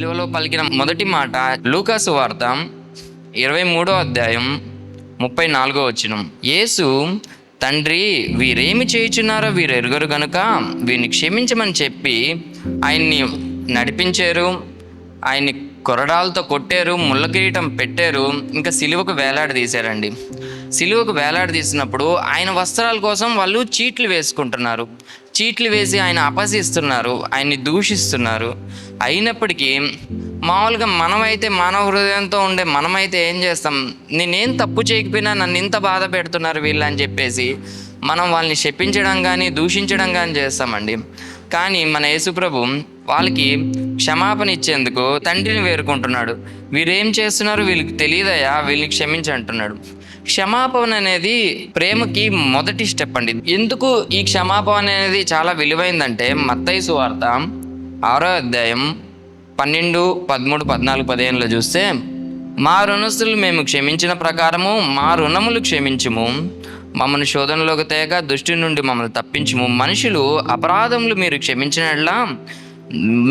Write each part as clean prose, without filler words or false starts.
శిలువలో పలికిన మొదటి మాట లూకా సువార్త 23వ అధ్యాయం 34వ వచనం. యేసు, తండ్రి, వీరేమి చేయుచున్నారో వీరు ఎరుగరు గనుక వీరిని క్షమించమని చెప్పి ఆయన్ని నడిపించారు. ఆయన్ని కొరడాలతో కొట్టారు, ముళ్ళ కిరీటం పెట్టారు, ఇంకా సిలువకు వేలాడదీశారండి. సిలువకు వేలాడదీసినప్పుడు ఆయన వస్త్రాల కోసం వాళ్ళు చీట్లు వేసుకుంటున్నారు. చీట్లు వేసి ఆయన అపహసిస్తున్నారు, ఆయన్ని దూషిస్తున్నారు. అయినప్పటికీ మామూలుగా మనమైతే మానవ హృదయంతో ఉండే మనమైతే ఏం చేస్తాం? నేనేం తప్పు చేయకపోయినా నన్ను ఇంత బాధ పెడుతున్నారు వీళ్ళు అని చెప్పేసి మనం వాళ్ళని శపించడం కానీ దూషించడం కానీ చేస్తామండి. కానీ మన యేసుప్రభు వాళ్ళకి క్షమాపణ ఇచ్చేందుకు తండ్రిని వేరుకుంటున్నాడు. వీరేం చేస్తున్నారు వీళ్ళకి తెలియదయా, వీళ్ళని క్షమించి అంటున్నాడు. క్షమాపణ అనేది ప్రేమకి మొదటి స్టెప్ అండి. ఎందుకు ఈ క్షమాపణ అనేది చాలా విలువైందంటే మత్తయి సువార్త 6వ అధ్యాయం 12, 13, 14, 15లో చూస్తే, మా రుణస్తులు మేము క్షమించిన ప్రకారము మా రుణములు క్షమించుము, మమ్మల్ని శోధనలోకి తేక దుష్టి నుండి మమ్మల్ని తప్పించుము. మనుషులు అపరాధములు మీరు క్షమించినట్లా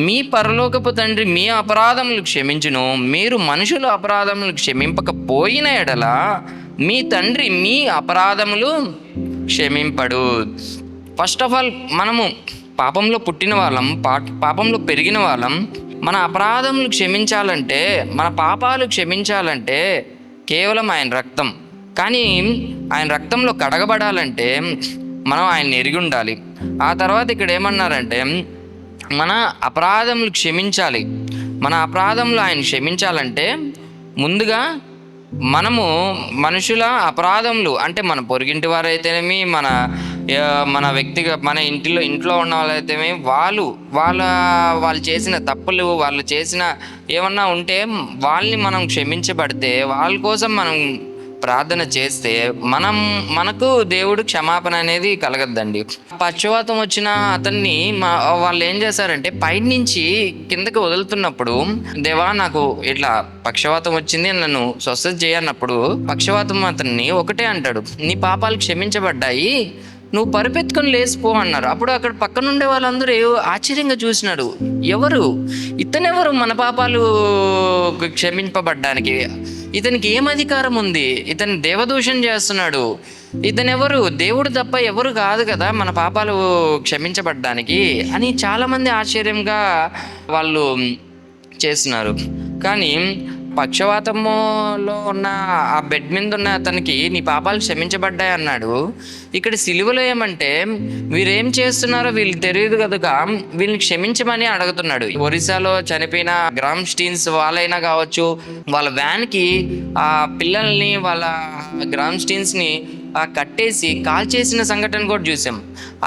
మీ పరలోకపు తండ్రి మీ అపరాధములు క్షమించును. మీరు మనుషుల అపరాధములు క్షమింపకపోయిన ఎడల మీ తండ్రి మీ అపరాధములు క్షమింపడు. ఫస్ట్ ఆఫ్ ఆల్ మనము పాపంలో పుట్టిన వాళ్ళం, పాపంలో పెరిగిన వాళ్ళం. మన అపరాధములు క్షమించాలంటే, మన పాపాలు క్షమించాలంటే కేవలం ఆయన రక్తం. కానీ ఆయన రక్తంలో కడగబడాలంటే మనం ఆయన ఎరిగి ఉండాలి. ఆ తర్వాత ఇక్కడ ఏమన్నారంటే మన అపరాధములు క్షమించాలి. మన అపరాధములు ఆయన క్షమించాలంటే ముందుగా మనము మనుషుల అపరాధములు అంటే మన పొరుగింటి వారైతేనేమి, మన మన ఇంట్లో ఉన్న వాళ్ళైతేనేమి, వాళ్ళు చేసిన తప్పులు, వాళ్ళు చేసిన ఏమన్నా ఉంటే వాళ్ళని మనం క్షమించబడితే, వాళ్ళ కోసం మనం ప్రార్థన చేస్తే మనకు దేవుడు క్షమాపణ అనేది కలగద్దండి. పక్షవాతం వచ్చిన అతన్ని వాళ్ళు ఏం చేశారంటే పైనుంచి కిందకి వదులుతున్నప్పుడు, దేవా నాకు ఇట్లా పక్షవాతం వచ్చింది, నన్ను స్వస్థత చేయన్నప్పుడు పక్షవాతం అతన్ని ఒకటే అంటాడు, నీ పాపాలు క్షమించబడ్డాయి, నువ్వు పరిపెత్తుకొని లేచిపో అన్నారు. అప్పుడు అక్కడ పక్కనుండే వాళ్ళందరూ ఆశ్చర్యంగా చూసినారు, ఇతనెవరు మన పాపాలు క్షమింపబడ్డానికి? ఇతనికి ఏం అధికారం ఉంది? ఇతను దేవదూషణ చేస్తున్నాడు. ఇతనెవరు? దేవుడు తప్ప ఎవరు కాదు కదా మన పాపాలు క్షమించబడ్డానికి అని చాలామంది ఆశ్చర్యంగా వాళ్ళు చేస్తున్నారు. కానీ పక్షవాతములో ఉన్న ఆ బెడ్ మీద ఉన్న అతనికి నీ పాపాలు క్షమించబడ్డాయి అన్నాడు. ఇక్కడ సిలువలో ఏమంటే వీరేం చేస్తున్నారో వీళ్ళకి తెలియదు కనుక వీళ్ళని క్షమించమని అడుగుతున్నాడు. ఒరిస్సాలో చనిపోయిన గ్రామ్ స్టీన్స్ వాళ్ళైనా కావచ్చు, వాళ్ళ వ్యాన్కి ఆ పిల్లల్ని, వాళ్ళ గ్రామ్ స్టీన్స్ని కట్టేసి కాల్చేసిన సంఘటన కూడా చూసాం.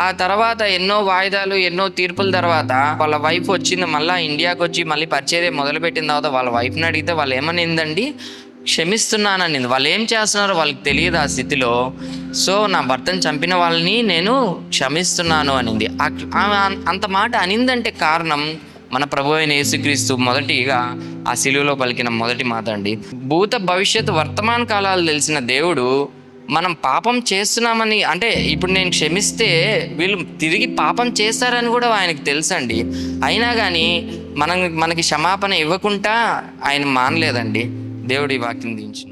ఆ తర్వాత ఎన్నో వాయిదాలు, ఎన్నో తీర్పుల తర్వాత వాళ్ళ వైఫ్ వచ్చింది, మళ్ళీ ఇండియాకి వచ్చి మళ్ళీ పరిచర్య మొదలుపెట్టిన తర్వాత వాళ్ళ వైఫ్ని అడిగితే వాళ్ళు ఏమనిందండి, క్షమిస్తున్నాననింది. వాళ్ళు ఏం చేస్తున్నారో వాళ్ళకి తెలియదు ఆ స్థితిలో. సో నా భర్తను చంపిన వాళ్ళని నేను క్షమిస్తున్నాను అనింది. అంత మాట అనిందంటే కారణం మన ప్రభు అయిన యేసుక్రీస్తు మొదటిగా ఆ శిలువలో పలికిన మొదటి మాట అండి. భూత భవిష్యత్తు వర్తమాన కాలాలు తెలిసిన దేవుడు మనం పాపం చేస్తున్నామని, అంటే ఇప్పుడు నేను క్షమిస్తే వీళ్ళు తిరిగి పాపం చేస్తారని కూడా ఆయనకు తెలుసండి. అయినా కానీ మనకి క్షమాపణ ఇవ్వకుండా ఆయన మానలేదండి. దేవుడి వాక్యం దించిన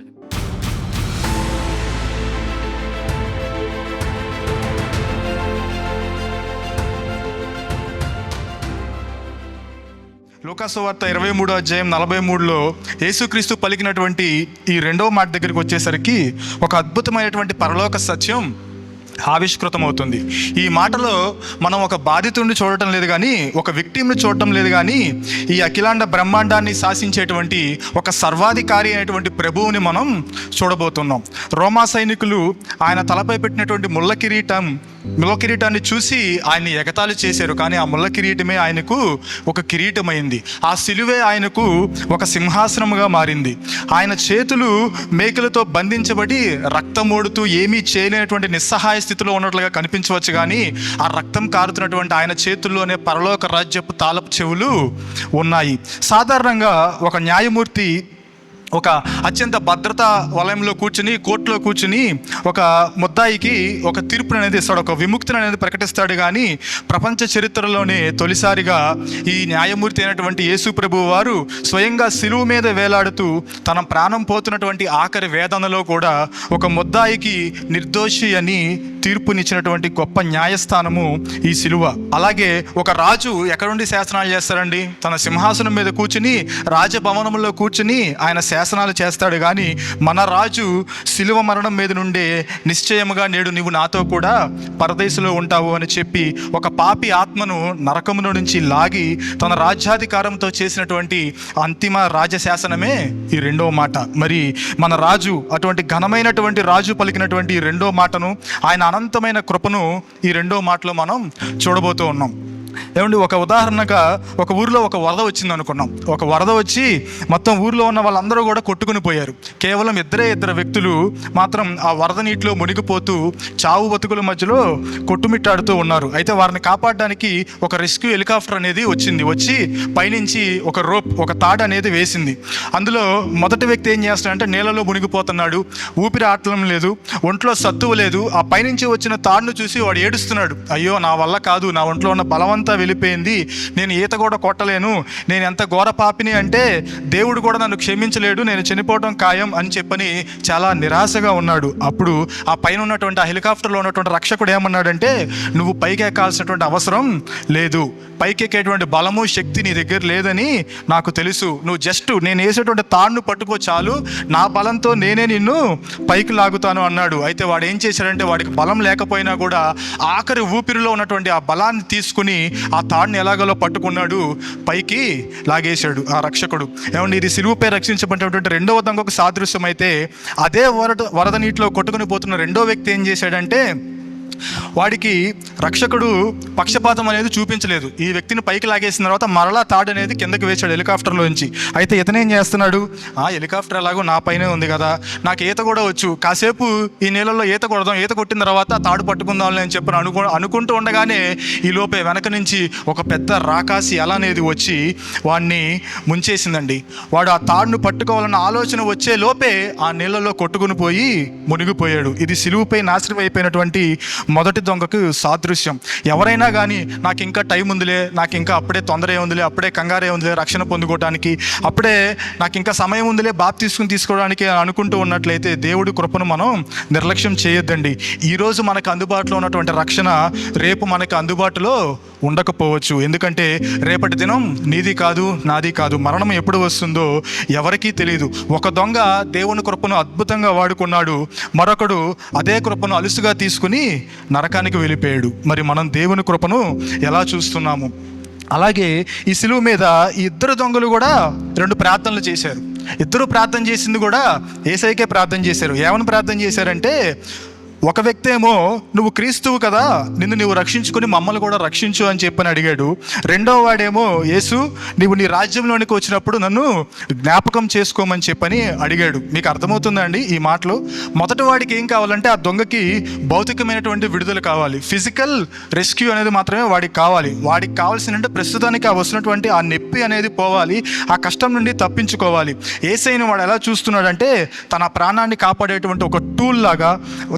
లూకా సువార్త 23వ అధ్యాయం 43లో యేసుక్రీస్తు పలికినటువంటి ఈ 2వ మాట దగ్గరికి వచ్చేసరికి ఒక అద్భుతమైనటువంటి పరలోక సత్యం ఆవిష్కృతమవుతుంది. ఈ మాటలో మనం ఒక బాధితుడిని చూడటం లేదు కానీ, ఒక విక్టిమ్ని చూడటం లేదు కానీ, ఈ అఖిలాండ బ్రహ్మాండాన్ని శాసించేటువంటి ఒక సర్వాధికారి అయినటువంటి ప్రభువుని మనం చూడబోతున్నాం. రోమా సైనికులు ఆయన తలపై పెట్టినటువంటి ముళ్ళ కిరీటాన్ని చూసి ఆయన్ని ఎగతాళి చేశారు. కానీ ఆ ముళ్ళ కిరీటమే ఆయనకు ఒక కిరీటమైంది. ఆ సిలువే ఆయనకు ఒక సింహాసనముగా మారింది. ఆయన చేతులు మేకులతో బంధించబడి రక్తమోడుతూ ఏమీ చేయలేనటువంటి నిస్సహాయ స్థితిలో ఉన్నట్లుగా కనిపించవచ్చు. కానీ ఆ రక్తం కారుతున్నటువంటి ఆయన చేతుల్లోనే పరలోక రాజ్యపు తాళపు చెవులు ఉన్నాయి. సాధారణంగా ఒక న్యాయమూర్తి ఒక అత్యంత భద్రతా వలయంలో కూర్చుని, కోర్టులో కూర్చుని ఒక ముద్దాయికి ఒక తీర్పును అనేది ఇస్తాడు, ఒక విముక్తిని అనేది ప్రకటిస్తాడు. కానీ ప్రపంచ చరిత్రలోనే తొలిసారిగా ఈ న్యాయమూర్తి అయినటువంటి యేసు ప్రభువు వారు స్వయంగా శిలువ మీద వేలాడుతూ తన ప్రాణం పోతున్నటువంటి ఆఖరి వేదనలో కూడా ఒక ముద్దాయికి నిర్దోషి అని తీర్పునిచ్చినటువంటి గొప్ప న్యాయస్థానము ఈ శిలువ. అలాగే ఒక రాజు ఎక్కడుండి శాసనాలు చేస్తారండి? తన సింహాసనం మీద కూర్చుని, రాజభవనంలో కూర్చుని ఆయన శాసనాలు చేస్తాడు. కానీ మన రాజు శిలువ మరణం మీద నుండే నిశ్చయముగా నేడు నీవు నాతో కూడా పరదేశంలో ఉంటావు అని చెప్పి ఒక పాపి ఆత్మను నరకమును నుంచి లాగి తన రాజ్యాధికారంతో చేసినటువంటి అంతిమ రాజశాసనమే ఈ రెండో మాట. మరి మన రాజు, అటువంటి ఘనమైనటువంటి రాజు పలికినటువంటి ఈ రెండో మాటను, ఆయన అనంతమైన కృపను ఈ రెండో మాటలో మనం చూడబోతూ ఉన్నాం. ఏమండి, ఒక ఉదాహరణగా ఒక ఊరిలో ఒక వరద వచ్చింది అనుకున్నాం. ఒక వరద వచ్చి మొత్తం ఊరిలో ఉన్న వాళ్ళందరూ కూడా కొట్టుకుని పోయారు. కేవలం ఇద్దరు వ్యక్తులు మాత్రం ఆ వరద నీటిలో మునిగిపోతూ చావు బతుకుల మధ్యలో కొట్టుమిట్టాడుతూ ఉన్నారు. అయితే వారిని కాపాడడానికి ఒక రెస్క్యూ హెలికాప్టర్ అనేది వచ్చి పైనుంచి ఒక రోప్, ఒక తాడు అనేది వేసింది. అందులో మొదటి వ్యక్తి ఏం చేస్తాడంటే నీళ్ళలో మునిగిపోతున్నాడు, ఊపిరి ఆడటం లేదు, ఒంట్లో సత్తువ లేదు. ఆ పైనుంచి వచ్చిన తాడును చూసి వాడు ఏడుస్తున్నాడు, అయ్యో నా వల్ల కాదు, నా ఒంట్లో ఉన్న బలవంతా వెళ్ళిపోయింది, నేను ఈత కూడా కొట్టలేను, నేను ఎంత ఘోర పాపిని అంటే దేవుడు కూడా నన్ను క్షమించలేడు, నేను చనిపోవడం ఖాయం అని చెప్పని చాలా నిరాశగా ఉన్నాడు. అప్పుడు ఆ పైన ఉన్నటువంటి ఆ హెలికాప్టర్లో ఉన్నటువంటి రక్షకుడు ఏమన్నాడంటే, నువ్వు పైకి ఎక్కాల్సినటువంటి అవసరం లేదు, పైకి ఎక్కేటువంటి బలము శక్తి నీ దగ్గర లేదని నాకు తెలుసు, నువ్వు జస్ట్ నేను వేసేటువంటి తాడును పట్టుకో చాలు, నా బలంతో నేనే నిన్ను పైకి లాగుతాను అన్నాడు. అయితే వాడు ఏం చేశాడంటే, వాడికి బలం లేకపోయినా కూడా ఆఖరి ఊపిరిలో ఉన్నటువంటి ఆ బలాన్ని తీసుకుని ఆ తాడుని ఎలాగలో పట్టుకున్నాడు, పైకి లాగేశాడు ఆ రక్షకుడు. ఏమండి, ఇది సిలువపై రక్షించబడినటువంటి రెండవ దొంగకు సాదృశ్యం. అయితే అదే వరద నీటిలో కొట్టుకుని పోతున్న రెండో వ్యక్తి ఏం చేశాడంటే, వాడికి రక్షకుడు పక్షపాతం అనేది చూపించలేదు. ఈ వ్యక్తిని పైకి లాగేసిన తర్వాత మరలా తాడు అనేది కిందకి వేశాడు హెలికాప్టర్లోంచి. అయితే ఇతనేం చేస్తున్నాడు, ఆ హెలికాప్టర్ ఎలాగో నా పైనే ఉంది కదా, నాకు ఈత కూడా వచ్చు, కాసేపు ఈ నీళ్ళల్లో ఈత కొడదాం, ఈత కొట్టిన తర్వాత తాడు పట్టుకుందాంలే అని చెప్పి అనుకుంటూ ఉండగానే ఈ లోపే వెనక నుంచి ఒక పెద్ద రాకాసి అల అనేది వచ్చి వాడిని ముంచేసిందండి. వాడు ఆ తాడును పట్టుకోవాలన్న ఆలోచన వచ్చే లోపే ఆ నీళ్ళలో కొట్టుకుని పోయి మునిగిపోయాడు. ఇది సిలువపై నాశనం అయిపోయినటువంటి మొదటి దొంగకు సాదృశ్యం. ఎవరైనా కానీ నాకు ఇంకా టైం ఉందిలే, నాకు ఇంకా అప్పుడే తొందర ఏముందిలే, అప్పుడే కంగారే ఉందిలే రక్షణ పొందుకోవడానికి, అప్పుడే నాకు ఇంకా సమయం ఉందిలే తీసుకోవడానికి అనుకుంటూ ఉన్నట్లయితే దేవుడి కృపను మనం నిర్లక్ష్యం చేయొద్దండి. ఈరోజు మనకు అందుబాటులో ఉన్నటువంటి రక్షణ రేపు మనకు అందుబాటులో ఉండకపోవచ్చు. ఎందుకంటే రేపటి దినం నీది కాదు, నాది కాదు, మరణం ఎప్పుడు వస్తుందో ఎవరికీ తెలియదు. ఒక దొంగ దేవుని కృపను అద్భుతంగా వాడుకున్నాడు, మరొకడు అదే కృపను అలుసుగా తీసుకుని నరకానికి వెళ్ళిపోయాడు. మరి మనం దేవుని కృపను ఎలా చూస్తున్నాము? అలాగే ఈ సిలువ మీద ఈ ఇద్దరు దొంగలు కూడా 2 ప్రార్థనలు చేశారు. ఇద్దరు ప్రార్థన చేసింది కూడా యేసయ్యకే ప్రార్థన చేశారు. ఏమని ప్రార్థన చేశారంటే, ఒక వ్యక్తి ఏమో నువ్వు క్రీస్తువు కదా, నిన్ను నువ్వు రక్షించుకొని మమ్మల్ని కూడా రక్షించు అని చెప్పని అడిగాడు. రెండో వాడేమో, యేసు నీవు నీ రాజ్యంలోనికి వచ్చినప్పుడు నన్ను జ్ఞాపకం చేసుకోమని చెప్పని అడిగాడు. మీకు అర్థమవుతుందా అండి ఈ మాటలు? మొదటి వాడికి ఏం కావాలంటే, ఆ దొంగకి భౌతికమైనటువంటి విడుదల కావాలి, ఫిజికల్ రెస్క్యూ అనేది మాత్రమే వాడికి కావాలి. వాడికి కావాల్సిందంటే ప్రస్తుతానికి ఆ వస్తున్నటువంటి ఆ నొప్పి అనేది పోవాలి, ఆ కష్టం నుండి తప్పించుకోవాలి. యేసయ్యను వాడు ఎలా చూస్తున్నాడంటే, తన ప్రాణాన్ని కాపాడేటువంటి ఒక టూల్ లాగా,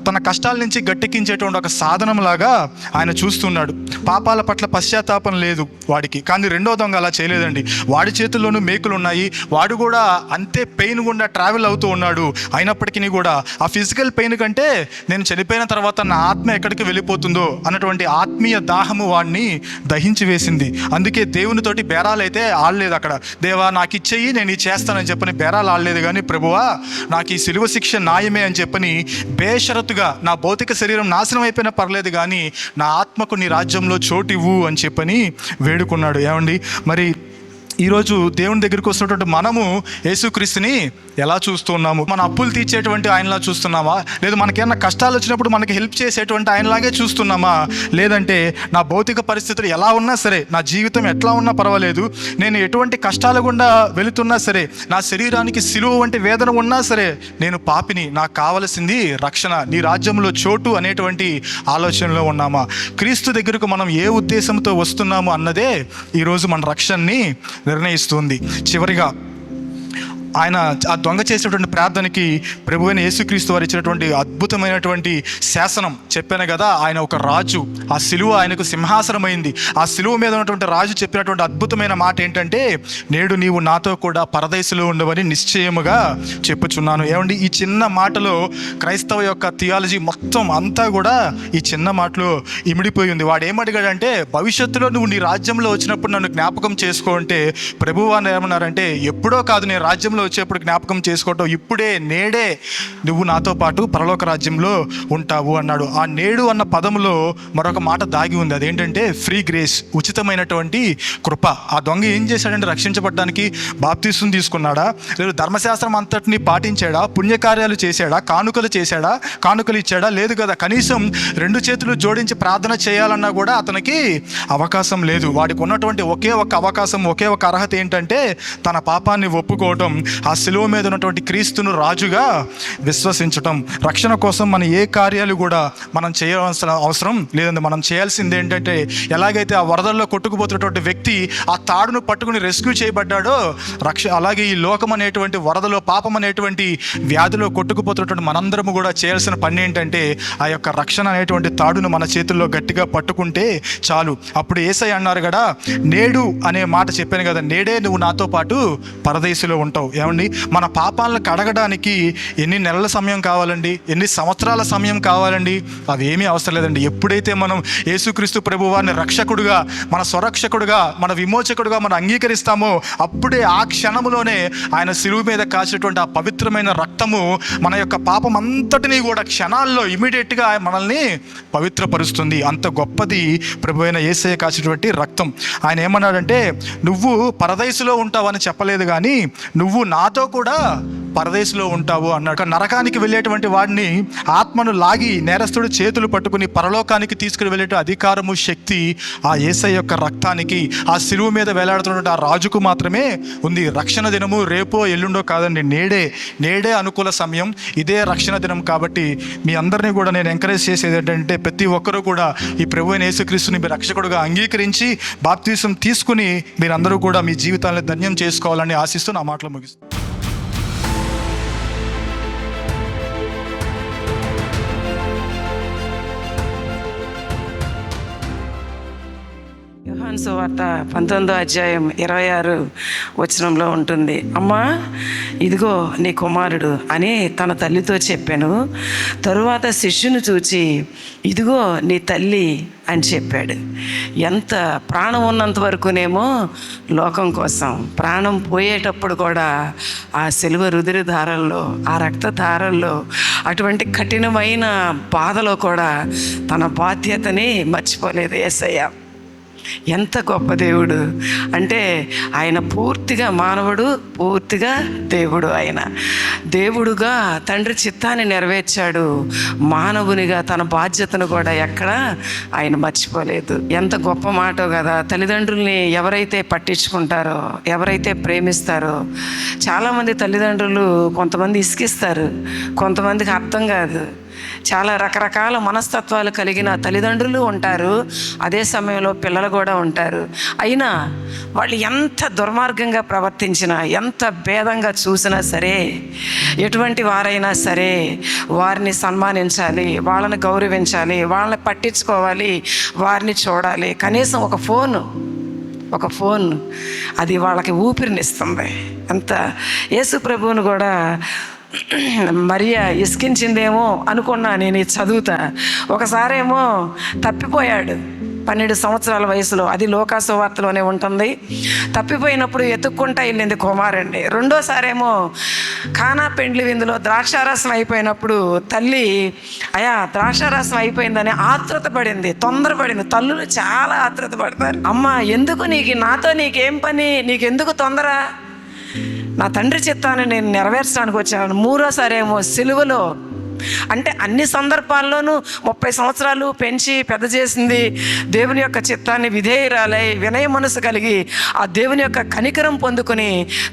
తన కష్టాల నుంచి గట్టెక్కించేటువంటి ఒక సాధనం లాగా ఆయన చూస్తున్నాడు. పాపాల పట్ల పశ్చాత్తాపం లేదు వాడికి. కానీ రెండో దొంగ అలా చేయలేదండి. వాడి చేతుల్లోనూ మేకులు ఉన్నాయి, వాడు కూడా అంతే పెయిన్ గుండా ట్రావెల్ అవుతూ ఉన్నాడు. అయినప్పటికీ కూడా ఆ ఫిజికల్ పెయిన్ కంటే నేను చనిపోయిన తర్వాత నా ఆత్మ ఎక్కడికి వెళ్ళిపోతుందో అన్నటువంటి ఆత్మీయ దాహము వాడిని దహించి వేసింది. అందుకే దేవునితోటి బేరాలు అయితే ఆడలేదు అక్కడ. దేవా నాకు ఇచ్చేయి, నేను ఇది చేస్తానని చెప్పని బేరాలు ఆడలేదు. కానీ ప్రభువా నాకు ఈ సిలువ శిక్ష న్యాయమే అని చెప్పని బేషరతుగా, నా భౌతిక శరీరం నాశనం అయిపోయినా పర్లేదు కానీ నా ఆత్మకు నీ రాజ్యంలో చోటు ఇవ్వు అని చెప్పని వేడుకున్నాడు. ఏమండి, మరి ఈరోజు దేవుని దగ్గరికి వస్తున్నటువంటి మనము యేసుక్రీస్తుని ఎలా చూస్తున్నాము? మన అప్పులు తీర్చేటువంటి ఆయనలా చూస్తున్నామా? లేదు మనకేమన్నా కష్టాలు వచ్చినప్పుడు మనకి హెల్ప్ చేసేటువంటి ఆయనలాగే చూస్తున్నామా? లేదంటే నా భౌతిక పరిస్థితులు ఎలా ఉన్నా సరే, నా జీవితం ఎట్లా ఉన్నా పర్వాలేదు, నేను ఎటువంటి కష్టాల గుండా వెళుతున్నా సరే, నా శరీరానికి సిలువ వంటి వేదన ఉన్నా సరే, నేను పాపిని, నాకు కావలసింది రక్షణ, నీ రాజ్యంలో చోటు అనేటువంటి ఆలోచనలో ఉన్నామా? క్రీస్తు దగ్గరకు మనం ఏ ఉద్దేశంతో వస్తున్నాము అన్నదే ఈరోజు మన రక్షణని నిర్ణయిస్తుంది. చివరిగా ఆయన ఆ దొంగ చేసినటువంటి ప్రార్థనకి ప్రభువైన యేసుక్రీస్తు వారు ఇచ్చినటువంటి అద్భుతమైనటువంటి శాసనం చెప్పాను కదా. ఆయన ఒక రాజు, ఆ సిలువ ఆయనకు సింహాసనమైంది. ఆ సిలువ మీద ఉన్నటువంటి రాజు చెప్పినటువంటి అద్భుతమైన మాట ఏంటంటే, నేడు నీవు నాతో కూడా పరదేశంలో ఉండవని నిశ్చయముగా చెప్పుచున్నాను. ఏమండి, ఈ చిన్న మాటలో క్రైస్తవ యొక్క థియాలజీ మొత్తం అంతా కూడా ఈ చిన్న మాటలో ఇమిడిపోయి ఉంది. వాడు ఏమడిగాడంటే, భవిష్యత్తులో నువ్వు నీ రాజ్యంలో వచ్చినప్పుడు నన్ను జ్ఞాపకం చేసుకో అంటే ప్రభువు వారు ఏమన్నారంటే, ఎప్పుడో కాదు నేను రాజ్యంలో వచ్చేప్పుడు జ్ఞాపకం చేసుకోవటం, ఇప్పుడే నేడే నువ్వు నాతో పాటు పరలోక రాజ్యంలో ఉంటావు అన్నాడు. ఆ నేడు అన్న పదంలో మరొక మాట దాగి ఉంది. అదేంటంటే ఫ్రీ గ్రేస్, ఉచితమైనటువంటి కృప. ఆ దొంగ ఏం చేశాడంటే, రక్షించబడడానికి బాప్తీసం తీసుకున్నాడా, లేదు ధర్మశాస్త్రం అంతటిని పాటించాడా, పుణ్యకార్యాలు చేశాడా, కానుకలు చేశాడా, కానుకలు ఇచ్చాడా? లేదు కదా. కనీసం 2 చేతులు జోడించి ప్రార్థన చేయాలన్నా కూడా అతనికి అవకాశం లేదు. వాడికి ఉన్నటువంటి ఒకే ఒక అవకాశం, ఒకే ఒక అర్హత ఏంటంటే తన పాపాన్ని ఒప్పుకోవటం, ఆ శిలువ మీద ఉన్నటువంటి క్రీస్తును రాజుగా విశ్వసించటం. రక్షణ కోసం మన ఏ కార్యాలు కూడా మనం చేయవలసిన అవసరం లేదండి. మనం చేయాల్సింది ఏంటంటే, ఎలాగైతే ఆ వరదల్లో కొట్టుకుపోతున్నటువంటి వ్యక్తి ఆ తాడును పట్టుకుని రెస్క్యూ చేయబడ్డాడో, అలాగే ఈ లోకం అనేటువంటి వరదలో, పాపం అనేటువంటి వ్యాధిలో కొట్టుకుపోతున్నటువంటి మనందరము కూడా చేయాల్సిన పని ఏంటంటే, ఆ యొక్క రక్షణ అనేటువంటి తాడును మన చేతుల్లో గట్టిగా పట్టుకుంటే చాలు. అప్పుడు యేసయ్య అన్నారు కదా, నేడు అనే మాట చెప్పాను కదా, నేడే నువ్వు నాతో పాటు పరదేశంలో ఉంటావు. ఏమండి, మన పాపాలను కడగడానికి ఎన్ని నెలల సమయం కావాలండి, ఎన్ని సంవత్సరాల సమయం కావాలండి? అవి ఏమీ అవసరం లేదండి. ఎప్పుడైతే మనం యేసుక్రీస్తు ప్రభువారిని రక్షకుడుగా, మన స్వరక్షకుడుగా, మన విమోచకుడుగా మనం అంగీకరిస్తామో, అప్పుడే ఆ క్షణములోనే ఆయన శిలువ మీద కాచినటువంటి ఆ పవిత్రమైన రక్తము మన యొక్క పాపం అంతటినీ కూడా క్షణాల్లో ఇమీడియట్గా మనల్ని పవిత్రపరుస్తుంది. అంత గొప్పది ప్రభువైన యేసయ్య కాచినటువంటి రక్తం. ఆయన ఏమన్నాడంటే, నువ్వు పరదేశంలో ఉంటావని చెప్పలేదు కానీ నువ్వు నాతో కూడా పరదేశంలో ఉంటావు అన్నాడు. నరకానికి వెళ్ళేటువంటి వాడిని, ఆత్మను లాగి నేరస్తుడు చేతులు పట్టుకుని పరలోకానికి తీసుకుని వెళ్ళే అధికారము, శక్తి ఆ యేసయ్య యొక్క రక్తానికి, ఆ శిలువ మీద వేలాడుతున్నటువంటి ఆ రాజుకు మాత్రమే ఉంది. రక్షణ దినము రేపో ఎల్లుండో కాదండి, నేడే అనుకూల సమయం, ఇదే రక్షణ దినం. కాబట్టి మీ అందరినీ కూడా నేను ఎంకరేజ్ చేసేది ఏంటంటే, ప్రతి ఒక్కరూ కూడా ఈ ప్రభువైన యేసుక్రీస్తుని మీ రక్షకుడుగా అంగీకరించి బాప్తీసం తీసుకుని మీరందరూ కూడా మీ జీవితాలను ధన్యం చేసుకోవాలని ఆశిస్తూ నా మాటలు ముగిస్తాను. యోహాను సువార్త 19వ అధ్యాయం 26 వచనంలో ఉంటుంది. అమ్మా, ఇదిగో నీ కుమారుడు అని తన తల్లితో చెప్పాను. తరువాత శిష్యుని చూచి, ఇదిగో నీ తల్లి అని చెప్పాడు. ఎంత ప్రాణం ఉన్నంత వరకునేమో లోకం కోసం, ప్రాణం పోయేటప్పుడు కూడా ఆ సిలువ రుధిర ధారల్లో, ఆ రక్త ధారల్లో, అటువంటి కఠినమైన బాధలో కూడా తన బాధ్యతని మర్చిపోలేదు యేసయ్య. ఎంత గొప్ప దేవుడు అంటే, ఆయన పూర్తిగా మానవుడు, పూర్తిగా దేవుడు. ఆయన దేవుడుగా తండ్రి చిత్తాన్ని నెరవేర్చాడు, మానవునిగా తన బాధ్యతను కూడా ఎక్కడ ఆయన మర్చిపోలేదు. ఎంత గొప్ప మాటో కదా. తల్లిదండ్రుల్ని ఎవరైతే పట్టించుకుంటారో, ఎవరైతే ప్రేమిస్తారో, చాలామంది తల్లిదండ్రులు కొంతమంది ఇసికిస్తారు, కొంతమందికి అర్థం కాదు. చాలా రకరకాల మనస్తత్వాలు కలిగిన తల్లిదండ్రులు ఉంటారు, అదే సమయంలో పిల్లలు కూడా ఉంటారు. అయినా వాళ్ళు ఎంత దుర్మార్గంగా ప్రవర్తించినా, ఎంత భేదంగా చూసినా సరే, ఎటువంటి వారైనా సరే వారిని సన్మానించాలి, వాళ్ళని గౌరవించాలి, వాళ్ళని పట్టించుకోవాలి, వారిని చూడాలి. కనీసం ఒక ఫోన్ అది వాళ్ళకి ఊపిరినిస్తుంది. అంత యేసు ప్రభువును కూడా మరియా ఇసికించిందేమో అనుకున్నా నేను ఇది చదువుతా. ఒకసారేమో తప్పిపోయాడు 12 సంవత్సరాల వయసులో, అది లూకా సువార్తలోనే ఉంటుంది. తప్పిపోయినప్పుడు ఎత్తుక్కుంటా వెళ్ళింది కుమారుణ్ణి. రెండోసారేమో కానా పెండ్లి విందులో ద్రాక్షారసం అయిపోయినప్పుడు తల్లి, అయా ద్రాక్షారసం అయిపోయిందని ఆతృత పడింది, తొందరపడింది. తల్లులు చాలా ఆతృత పడతారు. అమ్మ, ఎందుకు నాతో నీకేం పని, నీకెందుకు తొందర, నా తండ్రి చిత్తాన్ని నేను నెరవేర్చడానికి వచ్చాను. మూడోసారేమో సిలువలో అంటే అన్ని సందర్భాల్లోనూ 30 సంవత్సరాలు పెంచి పెద్ద చేసింది దేవుని యొక్క చిత్తాన్ని విధేయురాలై వినయ మనసు కలిగి ఆ దేవుని యొక్క కనికరం పొందుకొని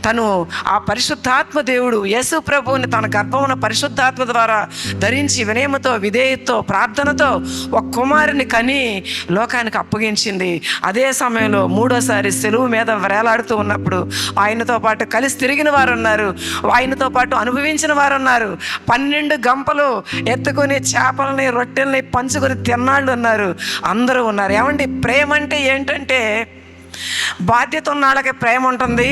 తను ఆ పరిశుద్ధాత్మ దేవుడు యేసు ప్రభువుని తన గర్భమున పరిశుద్ధాత్మ ద్వారా ధరించి వినయముతో విధేయతతో ప్రార్థనతో ఒక కుమారుని కని లోకానికి అప్పగించింది. అదే సమయంలో మూడోసారి సెలువు మీద వేలాడుతూ ఉన్నప్పుడు ఆయనతో పాటు కలిసి తిరిగిన వారు ఉన్నారు, ఆయనతో పాటు అనుభవించిన వారు ఉన్నారు. 12 గంపలు ఎత్తుకొని చేపలని రొట్టెల్ని పంచుకొని తిన్నాళ్ళు ఉన్నారు, అందరూ ఉన్నారు. ఏమండి, ప్రేమ అంటే ఏంటంటే బాధ్యత ఉన్న వాళ్ళకి ప్రేమ ఉంటుంది,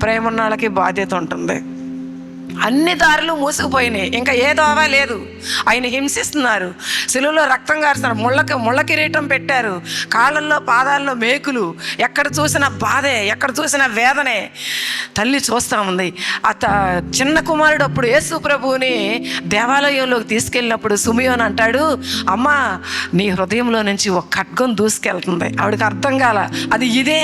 ప్రేమ ఉన్న వాళ్ళకి బాధ్యత ఉంటుంది. అన్ని దారులు మూసుకుపోయినాయి, ఇంకా ఏ దోవ లేదు. ఆయన హింసిస్తున్నారు, సిలువలో రక్తం కారుస్తున్నారు, ముళ్ళ కిరీటం పెట్టారు, కాళ్ళల్లో పాదాల్లో మేకులు, ఎక్కడ చూసిన బాధే, ఎక్కడ చూసిన వేదనే. తల్లి చూస్తూ ఉంది. చిన్న కుమారుడు అప్పుడు యేసు ప్రభువుని దేవాలయంలోకి తీసుకెళ్ళినప్పుడు సుమియోన్ అంటాడు, అమ్మా నీ హృదయంలో నుంచి ఒక ఖడ్గం దూసుకెళ్తుంది. ఆవిడకి అర్థం కాల అది ఇదే.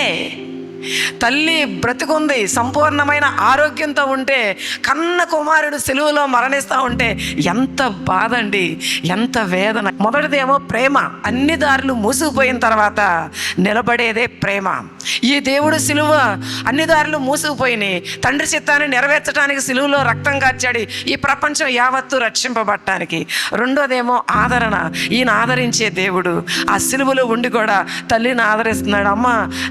తల్లి బ్రతికుంది, సంపూర్ణమైన ఆరోగ్యంతో ఉంటే కన్న కుమారుడు సిలువలో మరణిస్తూ ఉంటే ఎంత బాధ అండి, ఎంత వేదన. మొదటిదేమో ప్రేమ. అన్ని దారులు మూసుకుపోయిన తర్వాత నిలబడేదే ప్రేమ. ఈ దేవుడు సిలువ అన్ని దారులు మూసుకుపోయినాయి, తండ్రి చిత్తాన్ని నెరవేర్చడానికి సిలువలో రక్తం కార్చాడు, ఈ ప్రపంచం యావత్తు రక్షింపబడటానికి. రెండోదేమో ఆదరణ. ఈయన ఆదరించే దేవుడు ఆ సిలువలో ఉండి కూడా తల్లిని ఆదరిస్తున్నాడు. అమ్మ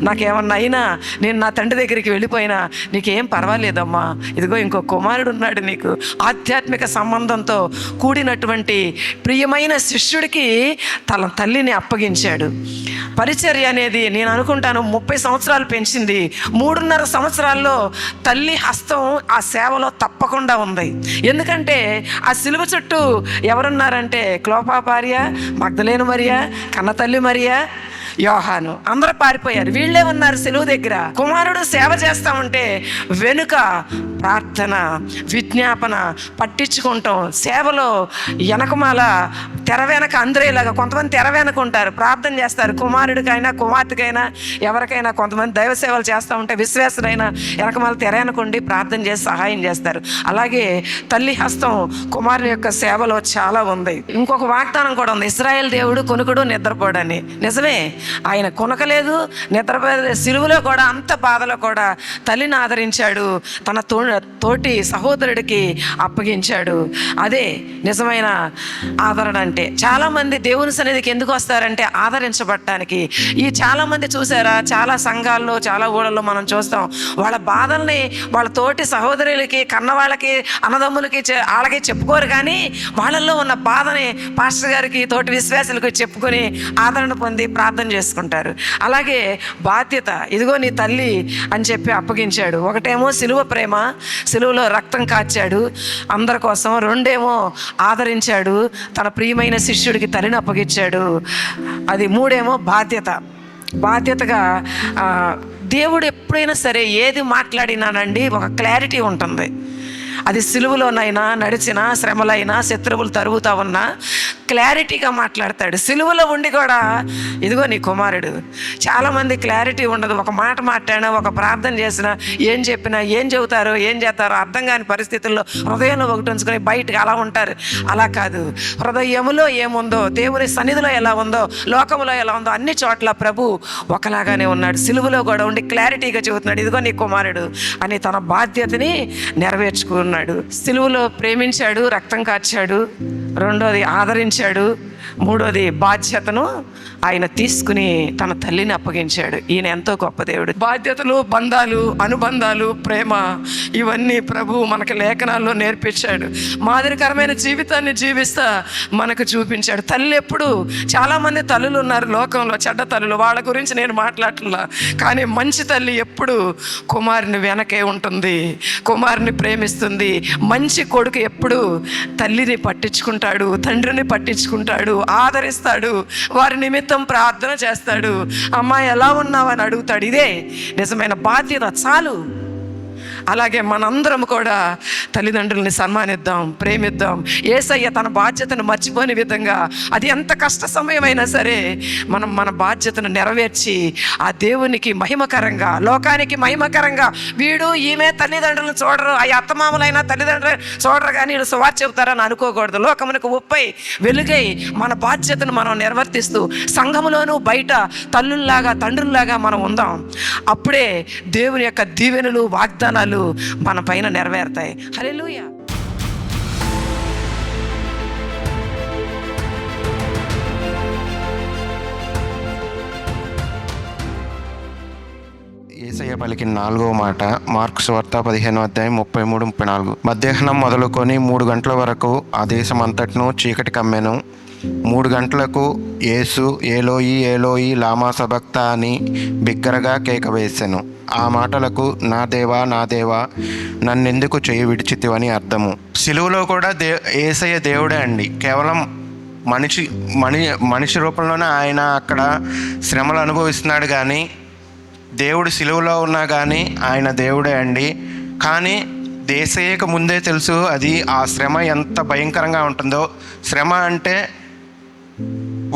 నాకేమన్నా అయినా నేను నా తండ్రి దగ్గరికి వెళ్ళిపోయినా నీకేం పర్వాలేదమ్మా, ఇదిగో ఇంకో కుమారుడు ఉన్నాడు నీకు. ఆధ్యాత్మిక సంబంధంతో కూడినటువంటి ప్రియమైన శిష్యుడికి తన తల్లిని అప్పగించాడు. పరిచర్య అనేది నేను అనుకుంటాను 30 సంవత్సరాలు పెంచింది. 3.5 సంవత్సరాల్లో తల్లి హస్తం ఆ సేవలో తప్పకుండా ఉంది. ఎందుకంటే ఆ సిలువ చుట్టూ ఎవరున్నారంటే క్లోపా భార్య, మగ్దలేను మరియ, కన్న తల్లి మరియ, యోహాను, అందరూ పారిపోయారు. వీళ్ళే ఉన్నారు సిలువ దగ్గర. కుమారుడు సేవ చేస్తా ఉంటే వెనుక ప్రార్థన, విజ్ఞాపన, పట్టించుకుంటాం. సేవలో వెనకమాల తెర వెనక అందరేలాగా కొంతమంది తెర వెనక ఉంటారు, ప్రార్థన చేస్తారు. కుమారుడికైనా కుమార్తెకైనా ఎవరికైనా కొంతమంది దైవ సేవలు చేస్తూ ఉంటే విశ్వాసులైనా వెనకమాల తెర వెనకుండి ప్రార్థన చేసి సహాయం చేస్తారు. అలాగే తల్లి హస్తం కుమారుని యొక్క సేవలో చాలా ఉంది. ఇంకొక వాగ్దానం కూడా ఉంది, ఇశ్రాయేల్ దేవుడు కొనుకుడు నిద్రపోడని. నిజమే, ఆయన కొనకలేదు, నిద్రపోలేదు. సిలువలో కూడా అంత బాధలో కూడా తల్లిని ఆదరించాడు, తన తోటి సహోదరుడికి అప్పగించాడు. అదే నిజమైన ఆదరణ అంటే. చాలామంది దేవుని సన్నిధికి ఎందుకు వస్తారంటే ఆదరించబడటానికి. ఈ చాలామంది చూసారా, చాలా సంఘాల్లో చాలా ఊళ్ళల్లో మనం చూస్తాం, వాళ్ళ బాధల్ని వాళ్ళ తోటి సహోదరులకి, కన్నవాళ్ళకి, అన్నదమ్ములకి వాళ్ళకి చెప్పుకోరు, కానీ వాళ్ళల్లో ఉన్న బాధని పాస్టర్ గారికి, తోటి విశ్వాసులకు చెప్పుకొని ఆదరణ పొంది ప్రార్థన చేసుకుంటారు. అలాగే బాధ్యత, ఇదిగో నీ తల్లి అని చెప్పి అప్పగించాడు. ఒకటేమో సిలువ ప్రేమ, సిలువలో రక్తం కాచాడు అందరి కోసం. రెండేమో ఆదరించాడు, తన ప్రియమైన శిష్యుడికి తల్లిని అప్పగించాడు. అది మూడేమో బాధ్యతగా దేవుడు ఎప్పుడైనా సరే ఏది మాట్లాడినానండి ఒక క్లారిటీ ఉంటుంది. అది సిలువలోనైనా, నడిచినా, శ్రమలైనా, శత్రువులు తరుగుతా ఉన్నా క్లారిటీగా మాట్లాడతాడు. సిలువలో ఉండి కూడా ఇదిగో నీ కుమారుడు. చాలామంది క్లారిటీ ఉండదు. ఒక మాట మాట్లాడినా, ఒక ప్రార్థన చేసినా, ఏం చెప్పినా, ఏం చెబుతారో ఏం చేస్తారో అర్థం కాని పరిస్థితుల్లో హృదయంలో ఒకటి ఉంచుకొని బయటకు అలా ఉంటారు. అలా కాదు, హృదయములో ఏముందో, దేవుని సన్నిధిలో ఎలా ఉందో, లోకములో ఎలా ఉందో అన్ని చోట్ల ప్రభు ఒకలాగానే ఉన్నాడు. సిలువలో కూడా ఉండి క్లారిటీగా చెబుతున్నాడు, ఇదిగో నీ కుమారుడు అని తన బాధ్యతని నెరవేర్చుకున్నాడు. సిలువలో ప్రేమించాడు, రక్తం కార్చాడు. రెండోది ఆదరించాడు. మూడోది బాధ్యతను ఆయన తీసుకుని తన తల్లిని అప్పగించాడు. ఈయన ఎంతో గొప్ప దేవుడు. బాధ్యతలు, బంధాలు, అనుబంధాలు, ప్రేమ, ఇవన్నీ ప్రభువు మనకి లేఖనాల్లో నేర్పించాడు. మాదిరికరమైన జీవితాన్ని జీవిస్తా మనకు చూపించాడు. తల్లి ఎప్పుడు, చాలామంది తల్లులు ఉన్నారు లోకంలో, చెడ్డ తల్లులు, వాళ్ళ గురించి నేను మాట్లాడట్లా. కానీ మంచి తల్లి ఎప్పుడు కుమారుని వెనకే ఉంటుంది, కుమారుని ప్రేమిస్తుంది. మంచి కొడుకు ఎప్పుడు తల్లిని పట్టించుకుంటాడు, తండ్రిని పట్టించుకుంటాడు, ఆదరిస్తాడు, వారి నిమిత్తం ప్రార్థన చేస్తాడు. అమ్మాయి ఎలా ఉన్నావని అడుగుతాడు. ఇదే నిజమైన బాధ్యత. చాలు, అలాగే మనందరం కూడా తల్లిదండ్రుల్ని సన్మానిద్దాం, ప్రేమిద్దాం. యేసయ్య తన బాధ్యతను మర్చిపోని విధంగా, అది ఎంత కష్ట సమయమైనా సరే మనం మన బాధ్యతను నెరవేర్చి ఆ దేవునికి మహిమకరంగా, లోకానికి మహిమకరంగా, వీడు ఈమె తల్లిదండ్రులను చూడరు, ఆ అత్తమామలైనా తల్లిదండ్రులు చూడరు కానీ వీళ్ళు సువార్త చెబుతారని అనుకోకూడదు. లోకమునకు ఉప్పై వెలుగై మన బాధ్యతను మనం నిర్వర్తిస్తూ సంఘములోనూ బయట తల్లుల్లాగా తండ్రుల్లాగా మనం ఉందాం. అప్పుడే దేవుని యొక్క దీవెనలు, వాగ్దానాలు మన పైన నెరవేరుతాయి. హల్లెలూయా. యేసయ్య పలికిన 4వ మాట మార్కు సువార్త 15:33-34. మధ్యాహ్నం మొదలుకొని 3 గంటల వరకు ఆ దేశం అంతటిను చీకటి కమ్మెను. 3 గంటలకు యేసు ఏలోయి ఏలోయి లామా సబక్తా అని బిగ్గరగా కేక వేసెను. ఆ మాటలకు నా దేవా నా దేవా నన్నెందుకు చేయి విడిచితివని అర్థము. సిలువలో కూడా యేసయ్య దేవుడే అండి. కేవలం మనిషి రూపంలోనే ఆయన అక్కడ శ్రమలు అనుభవిస్తున్నాడు, కానీ దేవుడు సిలువలో ఉన్నా కానీ ఆయన దేవుడే అండి. కానీ యేసయ్యకు ముందే తెలుసు అది ఆ శ్రమ ఎంత భయంకరంగా ఉంటుందో. శ్రమ అంటే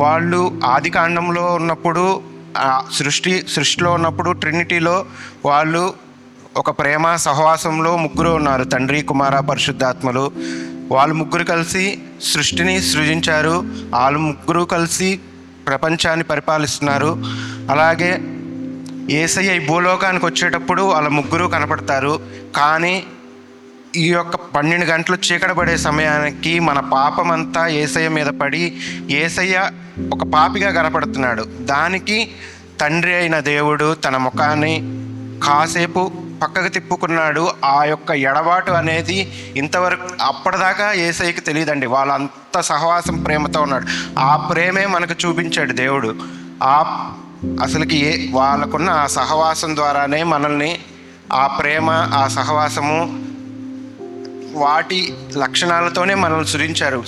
వాళ్ళు ఆది కాండంలో ఉన్నప్పుడు, సృష్టిలో ఉన్నప్పుడు ట్రినిటీలో వాళ్ళు ఒక ప్రేమ సహవాసంలో ముగ్గురు ఉన్నారు, తండ్రి కుమార పరిశుద్ధాత్మలు. వాళ్ళు ముగ్గురు కలిసి సృష్టిని సృజించారు. వాళ్ళు ముగ్గురు కలిసి ప్రపంచాన్ని పరిపాలిస్తున్నారు. అలాగే యేసయ్య ఈ భూలోకానికి వచ్చేటప్పుడు వాళ్ళ ముగ్గురు కనపడతారు. కానీ ఈ యొక్క 12 గంటలు చీకటి పడే సమయానికి మన పాపమంతా యేసయ్య మీద పడి యేసయ్య ఒక పాపిగా కనపడుతున్నాడు. దానికి తండ్రి అయిన దేవుడు తన ముఖాన్ని కాసేపు పక్కకు తిప్పుకున్నాడు. ఆ యొక్క ఎడబాటు అనేది ఇంతవరకు అప్పటిదాకా యేసయ్యకి తెలియదండి. వాళ్ళంత సహవాసం ప్రేమతో ఉన్నాడు. ఆ ప్రేమే మనకు చూపించాడు దేవుడు. అసలుకి వాళ్ళకున్న ఆ సహవాసం ద్వారానే మనల్ని ఆ ప్రేమ, ఆ సహవాసము, వాటి లక్షణాలతోనే మనల్ని సృజించారు.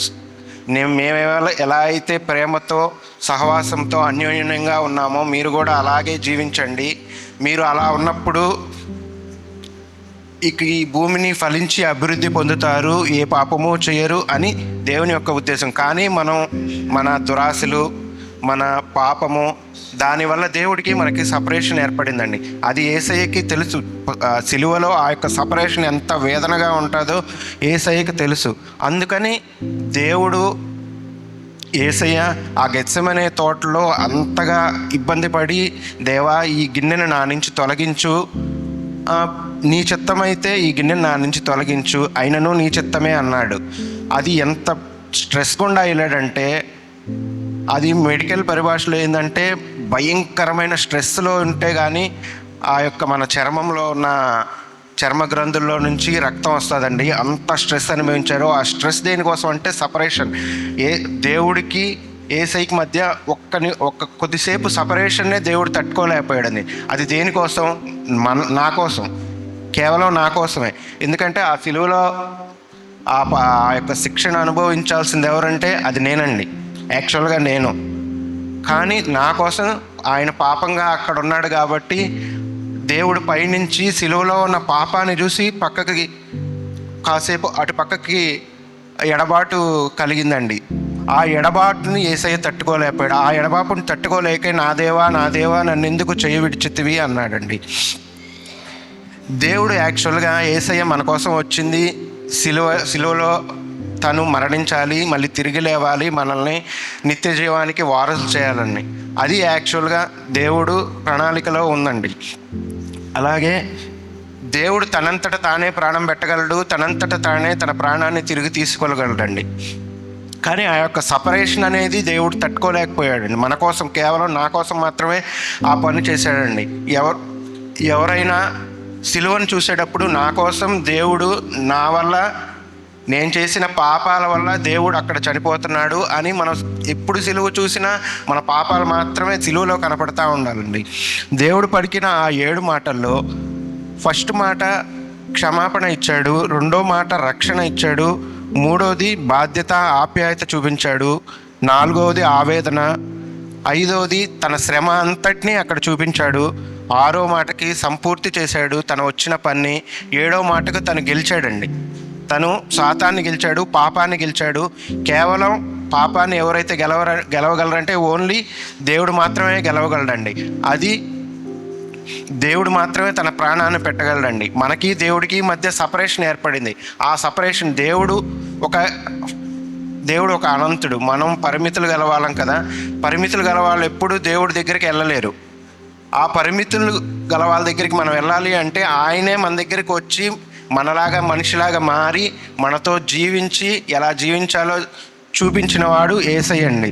మేము ఎలా అయితే ప్రేమతో సహవాసంతో అన్యోన్యంగా ఉన్నామో మీరు కూడా అలాగే జీవించండి. మీరు అలా ఉన్నప్పుడు ఇక ఈ భూమిని ఫలించి అభివృద్ధి పొందుతారు, ఏ పాపము చేయరు అని దేవుని యొక్క ఉద్దేశం. కానీ మనం మన దురాశలు, మన పాపము, దానివల్ల దేవుడికి మనకి సపరేషన్ ఏర్పడిందండి. అది యేసయ్యకి తెలుసు. సిలువలో ఆ యొక్క సపరేషన్ ఎంత వేదనగా ఉంటుందో యేసయ్యకి తెలుసు. అందుకని దేవుడు యేసయ్య ఆ గెత్సెమనే తోటలో అంతగా ఇబ్బంది పడి, దేవా ఈ గిన్నెను నా నుంచి తొలగించు, నీ చిత్తమైతే ఈ గిన్నెను నా నుంచి తొలగించు, అయినను నీ చిత్తమే అన్నాడు. అది ఎంత స్ట్రెస్ గుండా వెళ్ళాడంటే, అది మెడికల్ పరిభాషలో ఏంటంటే భయంకరమైన స్ట్రెస్లో ఉంటే కానీ ఆ యొక్క మన చర్మంలో ఉన్న చర్మ గ్రంథుల్లో నుంచి రక్తం వస్తుందండి. అంత స్ట్రెస్ అనుభవించారు. ఆ స్ట్రెస్ దేనికోసం అంటే సపరేషన్. దేవుడికి యేసయ్యకి మధ్య ఒక్క కొద్దిసేపు సపరేషన్నే దేవుడు తట్టుకోలేకపోయాడని. అది దేనికోసం? నా కోసం, కేవలం నా కోసమే. ఎందుకంటే ఆ సిలువలో ఆ యొక్క శిక్షణ అనుభవించాల్సింది ఎవరంటే అది నేనండి, యాక్చువల్గా నేను. కానీ నా కోసం ఆయన పాపంగా అక్కడ ఉన్నాడు కాబట్టి దేవుడు పైనుంచి సిలువలో ఉన్న పాపాన్ని చూసి పక్కకి కాసేపు అటు పక్కకి ఎడబాటు కలిగిందండి. ఆ ఎడబాటుని యేసయ్య తట్టుకోలేకపోయాడు. ఆ ఎడబాటుని తట్టుకోలేక నా దేవా నా దేవా నన్ను ఎందుకు చేయి విడిచితివి అన్నాడండి. దేవుడు యాక్చువల్గా యేసయ్య మన కోసం వచ్చింది సిలువలో తను మరణించాలి, మళ్ళీ తిరిగి లేవాలి, మనల్ని నిత్య జీవానికి వారసు చేయాలని. అది యాక్చువల్గా దేవుడు ప్రణాళికలో ఉందండి. అలాగే దేవుడు తనంతట తానే ప్రాణం పెట్టగలడు, తనంతట తానే తన ప్రాణాన్ని తిరిగి తీసుకోగలడండి. కానీ ఆ యొక్క సపరేషన్ అనేది దేవుడు తట్టుకోలేకపోయాడండి. మన కోసం, కేవలం నా కోసం మాత్రమే ఆ పని చేశాడండి. ఎవరైనా సిలువను చూసేటప్పుడు నా కోసం దేవుడు, నా వల్ల, నేను చేసిన పాపాల వల్ల దేవుడు అక్కడ చనిపోతున్నాడు అని మనం ఎప్పుడు సిలువ చూసినా మన పాపాలు మాత్రమే సిలువలో కనపడతా ఉండాలండి. దేవుడు పలికిన ఆ 7 మాటల్లో ఫస్ట్ మాట క్షమాపణ ఇచ్చాడు, రెండో మాట రక్షణ ఇచ్చాడు, మూడోది బాధ్యత ఆప్యాయత చూపించాడు, నాలుగవది ఆవేదన, ఐదవది తన శ్రమ అంతటినీ అక్కడ చూపించాడు. 6వ మాటకి సంపూర్తి చేశాడు తను వచ్చిన పని. 7వ మాటకు తను గెలిచాడండి. తను సాతాన్ని గెలిచాడు, పాపాన్ని గెలిచాడు. కేవలం పాపాన్ని ఎవరైతే గెలవగలరంటే ఓన్లీ దేవుడు మాత్రమే గెలవగలడండి. అది దేవుడు మాత్రమే తన ప్రాణాన్ని పెట్టగలడండి. మనకి దేవుడికి మధ్య సపరేషన్ ఏర్పడింది. ఆ సపరేషన్ దేవుడు ఒక అనంతుడు, మనం పరిమితులు గలవాళ్ళం కదా. పరిమితులు గలవాళ్ళు ఎప్పుడు దేవుడి దగ్గరికి వెళ్ళలేరు. ఆ పరిమితులు గల వాళ్ళ దగ్గరికి మనం వెళ్ళాలి అంటే ఆయనే మన దగ్గరికి వచ్చి మనలాగా మనిషిలాగా మారి మనతో జీవించి ఎలా జీవించాలో చూపించిన వాడు యేసయ్య అండి.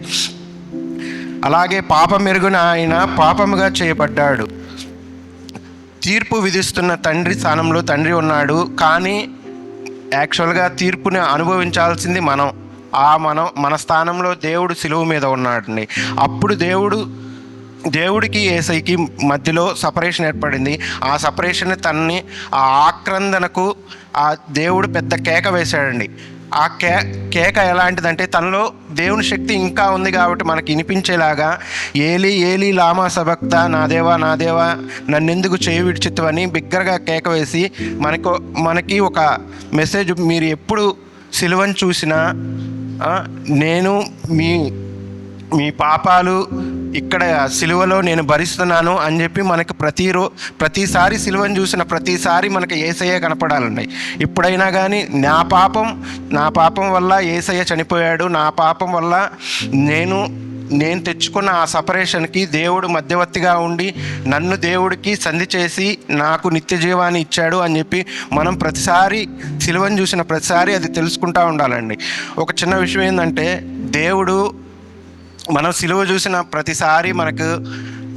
అలాగే పాపం ఎరుగున ఆయన పాపముగా చేయబడ్డాడు. తీర్పు విధిస్తున్న తండ్రి స్థానంలో తండ్రి ఉన్నాడు, కానీ యాక్చువల్గా తీర్పుని అనుభవించాల్సింది మన స్థానంలో దేవుడు సిలువ మీద ఉన్నాడండి. అప్పుడు దేవుడికి యేసయ్యకి మధ్యలో సపరేషన్ ఏర్పడింది. ఆ సపరేషన్ తనని ఆ ఆక్రందనకు ఆ దేవుడు పెద్ద కేక వేశాడండి. ఆ కేక ఎలాంటిదంటే తనలో దేవుని శక్తి ఇంకా ఉంది కాబట్టి మనకి వినిపించేలాగా ఏలి ఏలి లామా సబక్తా, నా దేవా నా దేవా నన్నెందుకు చేయి విడిచిత్వని బిగ్గరగా కేక వేసి మనకి ఒక మెసేజ్, మీరు ఎప్పుడు సిలువను చూసినా నేను మీ పాపాలు ఇక్కడ సిలువలో నేను భరిస్తున్నాను అని చెప్పి మనకి ప్రతిసారి సిలువను చూసిన ప్రతిసారి మనకి యేసయ్య కనపడాలండి. ఇప్పుడైనా కానీ నా పాపం వల్ల యేసయ్య చనిపోయాడు, నా పాపం వల్ల నేను తెచ్చుకున్న ఆ సపరేషన్కి దేవుడు మధ్యవర్తిగా ఉండి నన్ను దేవుడికి సంధి చేసి నాకు నిత్య జీవాన్ని ఇచ్చాడు అని చెప్పి మనం ప్రతిసారి సిలువను చూసిన ప్రతిసారి అది తెలుసుకుంటూ ఉండాలండి. ఒక చిన్న విషయం ఏంటంటే మనం సిలువ చూసిన ప్రతిసారి మనకు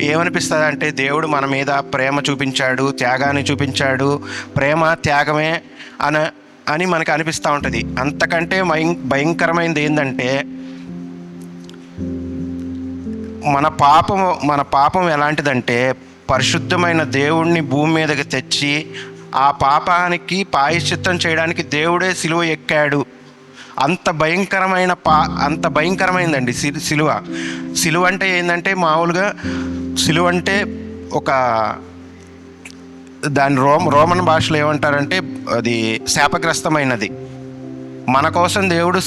ఏమనిపిస్తుంది అంటే దేవుడు మన మీద ప్రేమ చూపించాడు, త్యాగాన్ని చూపించాడు, ప్రేమ త్యాగమే అని మనకు అనిపిస్తూ ఉంటుంది. అంతకంటే భయంకరమైనది ఏంటంటే మన పాపం ఎలాంటిదంటే పరిశుద్ధమైన దేవుణ్ణి భూమి మీదకి తెచ్చి ఆ పాపానికి ప్రాయశ్చిత్తం చేయడానికి దేవుడే సిలువ ఎక్కాడు. అంత భయంకరమైందండి సిలువ అంటే ఏంటంటే మామూలుగా సిలువ అంటే ఒక దాని రోమన్ భాషలో ఏమంటారంటే అది శాపగ్రస్తమైనది. మన కోసం దేవుడు